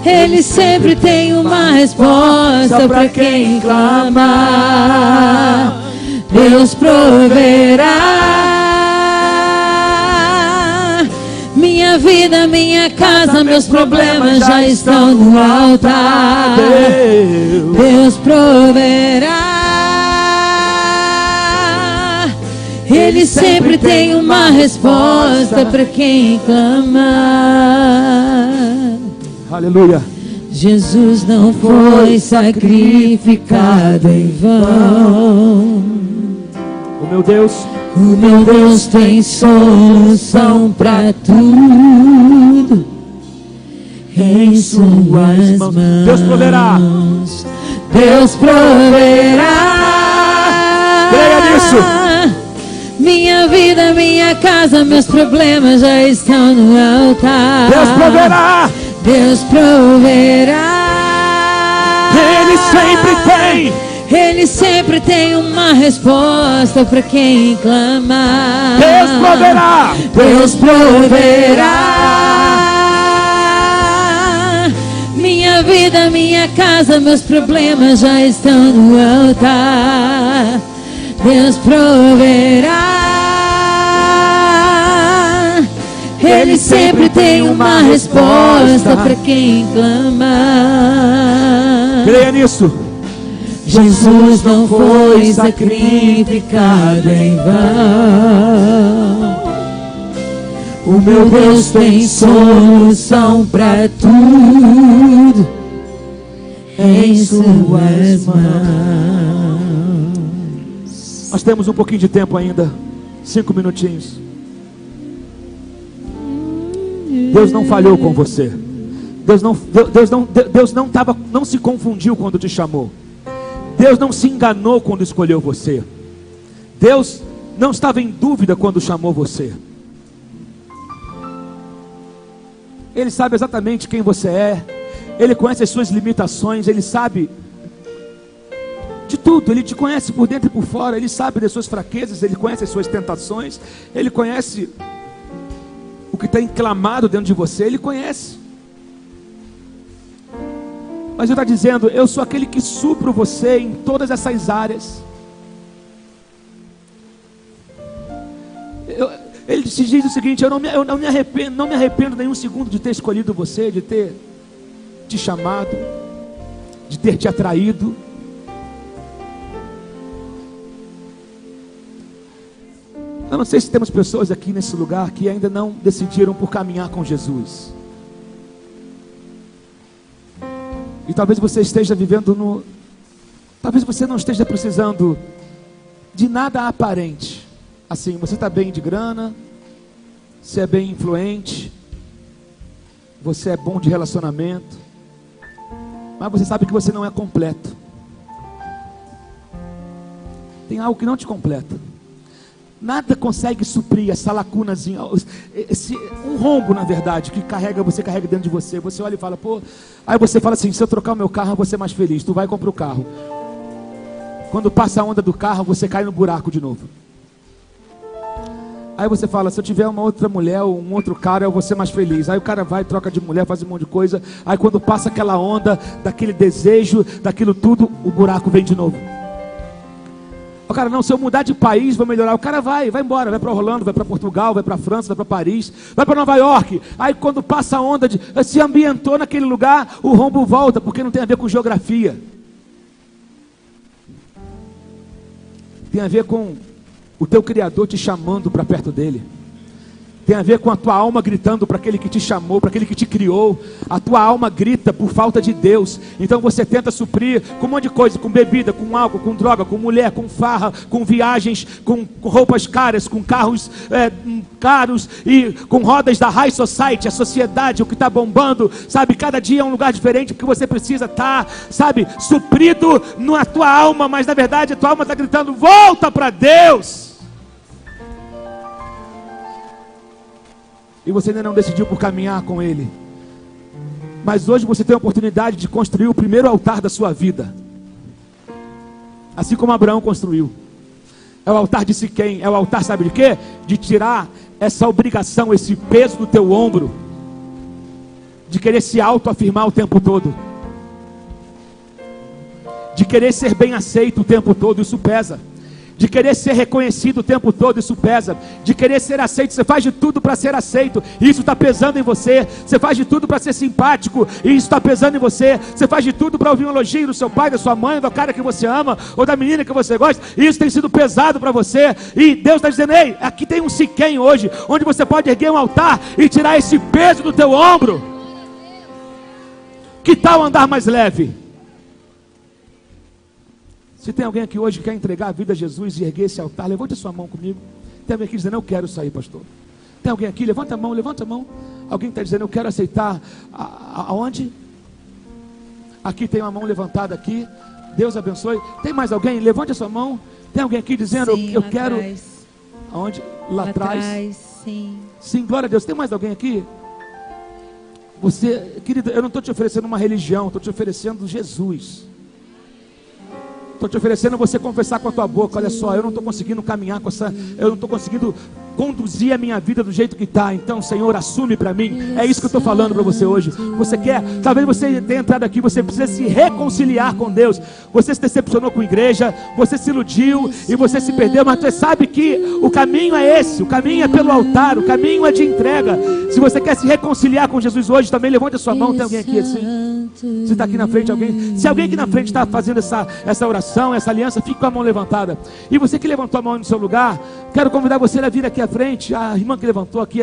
Ele sempre tem uma resposta para quem clamar. Deus proverá. Minha vida, minha casa, meus problemas já estão no altar. Deus proverá. Ele sempre tem uma resposta para quem clama. Aleluia. Jesus não foi sacrificado em vão. O meu Deus tem solução para tudo em suas mãos. Deus proverá. Deus proverá. Creia nisso. Minha vida, minha casa, meus problemas já estão no altar. Deus proverá. Deus proverá. Ele sempre tem uma resposta para quem clama. Deus proverá. Deus proverá. Minha vida, minha casa, meus problemas já estão no altar. Deus proverá. Ele sempre tem uma resposta para quem clama. Creia nisso. Jesus não foi sacrificado em vão. O meu Deus tem solução para tudo em suas mãos. Nós temos um pouquinho de tempo ainda. 5 minutinhos. Deus não falhou com você. Deus não se confundiu quando te chamou. Deus não se enganou quando escolheu você. Deus não estava em dúvida quando chamou você. Ele sabe exatamente quem você é. Ele conhece as suas limitações. Ele sabe de tudo. Ele te conhece por dentro e por fora. Ele sabe das suas fraquezas. Ele conhece as suas tentações. Ele conhece o que está enclamado dentro de você. Ele conhece. Mas Ele está dizendo: eu sou aquele que supro você em todas essas áreas. Ele te diz o seguinte: eu não me arrependo nenhum segundo de ter escolhido você, de ter te chamado, de ter te atraído. Eu não sei se temos pessoas aqui nesse lugar que ainda não decidiram por caminhar com Jesus. E talvez você esteja vivendo talvez você não esteja precisando de nada aparente. Assim, você está bem de grana, você é bem influente, você é bom de relacionamento, mas você sabe que você não é completo. Tem algo que não te completa. Nada consegue suprir essa lacunazinha, um rombo, na verdade, que você carrega dentro de você. Você olha e fala, pô, aí você fala assim: se eu trocar o meu carro, eu vou ser mais feliz. Tu vai e compra o carro. Quando passa a onda do carro, você cai no buraco de novo. Aí você fala: se eu tiver uma outra mulher ou um outro cara, eu vou ser mais feliz. Aí o cara vai, troca de mulher, faz um monte de coisa. Aí quando passa aquela onda, daquele desejo, daquilo tudo, o buraco vem de novo. O cara: não, se eu mudar de país, vou melhorar. O cara vai embora, vai para Orlando, vai para Portugal, vai para França, vai para Paris, vai para Nova York. Aí quando passa a onda, se ambientou naquele lugar, o rombo volta, porque não tem a ver com geografia. Tem a ver com o teu Criador te chamando para perto dele. Tem a ver com a tua alma gritando para aquele que te chamou, para aquele que te criou. A tua alma grita por falta de Deus. Então você tenta suprir com um monte de coisa, com bebida, com álcool, com droga, com mulher, com farra, com viagens, com roupas caras, com carros caros e com rodas da high society, a sociedade, o que está bombando, sabe? Cada dia é um lugar diferente, porque você precisa estar, sabe, suprido na tua alma, mas na verdade a tua alma está gritando: volta para Deus. E você ainda não decidiu por caminhar com Ele. Mas hoje você tem a oportunidade de construir o primeiro altar da sua vida. Assim como Abraão construiu. É o altar de Siquém. É o altar, sabe de quê? De tirar essa obrigação, esse peso do teu ombro. De querer se autoafirmar o tempo todo. De querer ser bem aceito o tempo todo. Isso pesa. de querer ser reconhecido o tempo todo, isso pesa. De querer ser aceito, você faz de tudo para ser aceito, e isso está pesando em você. Você faz de tudo para ser simpático, e isso está pesando em você. Você faz de tudo para ouvir um elogio do seu pai, da sua mãe, do cara que você ama, ou da menina que você gosta, e isso tem sido pesado para você. E Deus está dizendo: ei, aqui tem um Siquém hoje, onde você pode erguer um altar e tirar esse peso do teu ombro. Que tal andar mais leve? Se tem alguém aqui hoje que quer entregar a vida a Jesus e erguer esse altar, levante a sua mão comigo. Tem alguém aqui dizendo: eu quero sair, pastor. Tem alguém aqui? Levanta a mão, levanta a mão. Alguém está dizendo: eu quero aceitar. Aonde? Aqui tem uma mão levantada aqui. Deus abençoe. Tem mais alguém? Levante a sua mão. Tem alguém aqui dizendo: sim, eu quero. Atrás. Aonde? Lá atrás. Sim. Sim, glória a Deus. Tem mais alguém aqui? Você, querida, eu não estou te oferecendo uma religião, estou te oferecendo Jesus. Estou te oferecendo você confessar com a tua boca: olha só, eu não estou conseguindo caminhar com essa, eu não estou conseguindo conduzir a minha vida do jeito que está. Então, Senhor, assume para mim. É isso que eu estou falando para você hoje. Você quer, talvez você tenha entrado aqui, você precisa se reconciliar com Deus. Você se decepcionou com a igreja, você se iludiu e você se perdeu, mas você sabe que o caminho é esse, o caminho é pelo altar, o caminho é de entrega. Se você quer se reconciliar com Jesus hoje, também levante a sua mão. Tem alguém aqui assim? Se está aqui na frente alguém, se alguém aqui na frente está fazendo essa oração, essa aliança, fique com a mão levantada. E você que levantou a mão no seu lugar, quero convidar você a vir aqui à frente. A irmã que levantou aqui,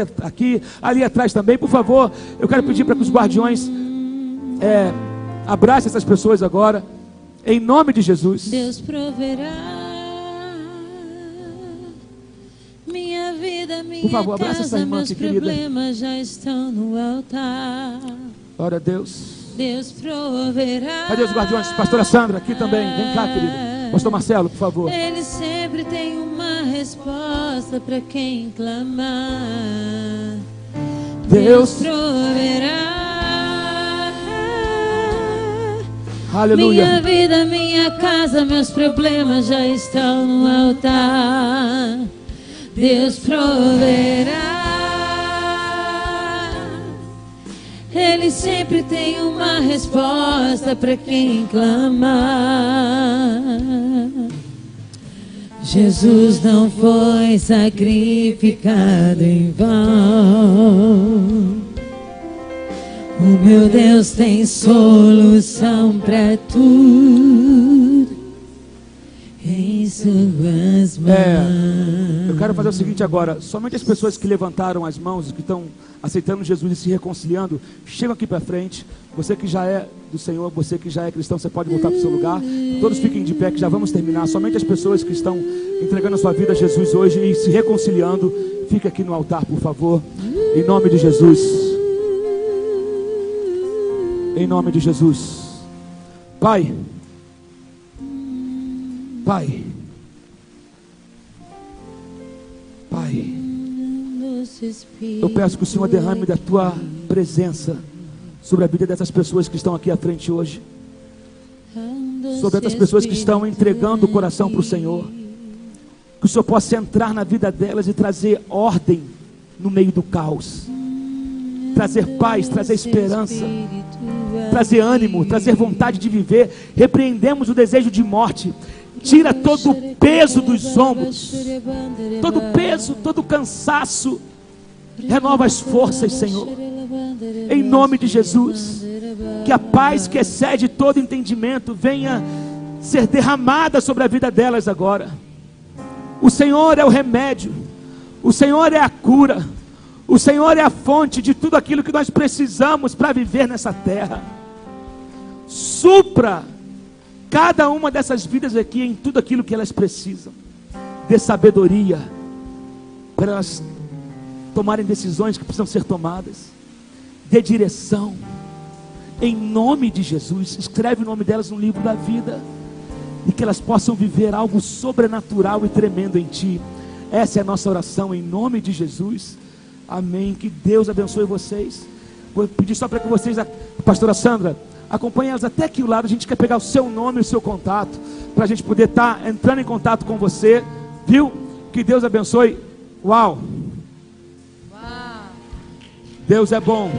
ali atrás também, por favor. Eu quero pedir para que os guardiões abracem essas pessoas agora, em nome de Jesus. Deus proverá minha vida, minha por favor, abraça essa irmã meus aqui, querida. problemas já estão no altar. Glória a Deus. Deus proverá. Cadê os guardiões? Pastora Sandra, aqui também. Vem cá, querida. Pastor Marcelo, por favor. Ele sempre tem uma resposta para quem clamar. Deus proverá. Aleluia. Minha vida, minha casa, meus problemas já estão no altar. Deus proverá. Ele sempre tem uma resposta para quem clamar. Jesus não foi sacrificado em vão. O meu Deus tem solução para tudo em suas mãos. Eu quero fazer o seguinte agora. Somente as pessoas que levantaram as mãos, que estão aceitando Jesus e se reconciliando, chegam aqui para frente. Você que já é do Senhor, você que já é cristão, você pode voltar para o seu lugar. Todos fiquem de pé que já vamos terminar. Somente as pessoas que estão entregando a sua vida a Jesus hoje e se reconciliando, fique aqui no altar, por favor. Em nome de Jesus. Em nome de Jesus. Pai. Pai. Pai. Eu peço que o Senhor derrame da tua presença sobre a vida dessas pessoas que estão aqui à frente hoje, sobre essas pessoas que estão entregando o coração para o Senhor, que o Senhor possa entrar na vida delas e trazer ordem no meio do caos, trazer paz, trazer esperança, trazer ânimo, trazer vontade de viver. Repreendemos o desejo de morte. Tira todo o peso dos ombros, todo o peso, todo o cansaço. Renova as forças, Senhor, em nome de Jesus. Que a paz que excede todo entendimento venha ser derramada sobre a vida delas agora. O Senhor é o remédio, o Senhor é a cura, o Senhor é a fonte de tudo aquilo que nós precisamos para viver nessa terra. Supra cada uma dessas vidas aqui em tudo aquilo que elas precisam. Dê sabedoria para elas tomarem decisões que precisam ser tomadas. Dê direção. Em nome de Jesus, escreve o nome delas no livro da vida. E que elas possam viver algo sobrenatural e tremendo em Ti. Essa é a nossa oração em nome de Jesus. Amém. Que Deus abençoe vocês. Vou pedir só para que vocês, a pastora Sandra, acompanhe elas até aqui ao lado. A gente quer pegar o seu nome e o seu contato, para a gente poder estar entrando em contato com você. Viu? Que Deus abençoe. Uau! Deus é bom.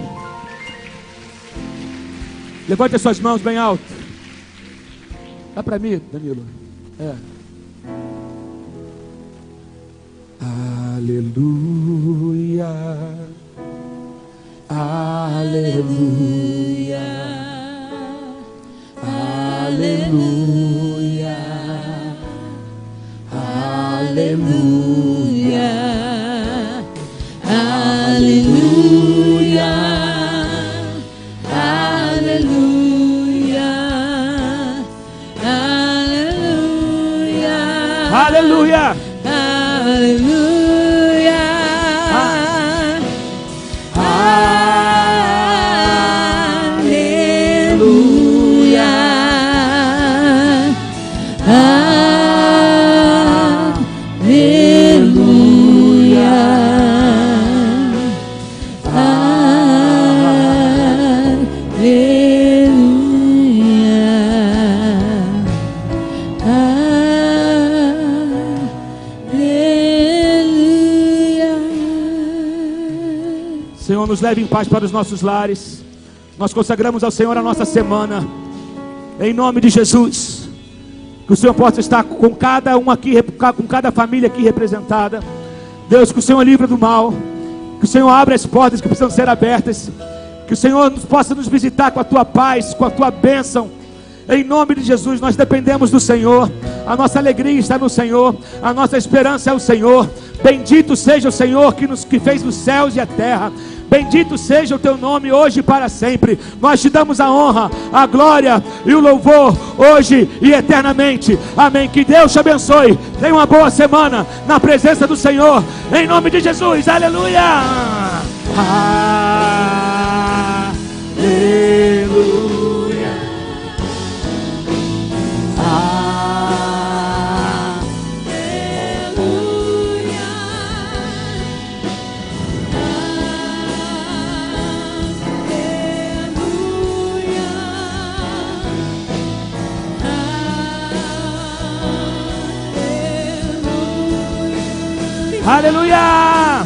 Levante as suas mãos bem alto. Dá para mim, Danilo. Aleluia. Aleluia. Aleluia. Aleluia. Aleluia. Aleluia. Aleluia. Aleluia. Aleluia. Senhor, nos leve em paz para os nossos lares. Nós consagramos ao Senhor a nossa semana, em nome de Jesus. Que o Senhor possa estar com cada um aqui, com cada família aqui representada. Deus, que o Senhor livre do mal, que o Senhor abra as portas que precisam ser abertas, que o Senhor possa nos visitar com a tua paz, com a tua bênção. Em nome de Jesus, nós dependemos do Senhor. A nossa alegria está no Senhor, a nossa esperança é o Senhor. Bendito seja o Senhor que fez os céus e a terra. Bendito seja o teu nome hoje e para sempre. Nós te damos a honra, a glória e o louvor hoje e eternamente. Amém. Que Deus te abençoe. Tenha uma boa semana na presença do Senhor. Em nome de Jesus. Aleluia. Aleluia. Aleluia!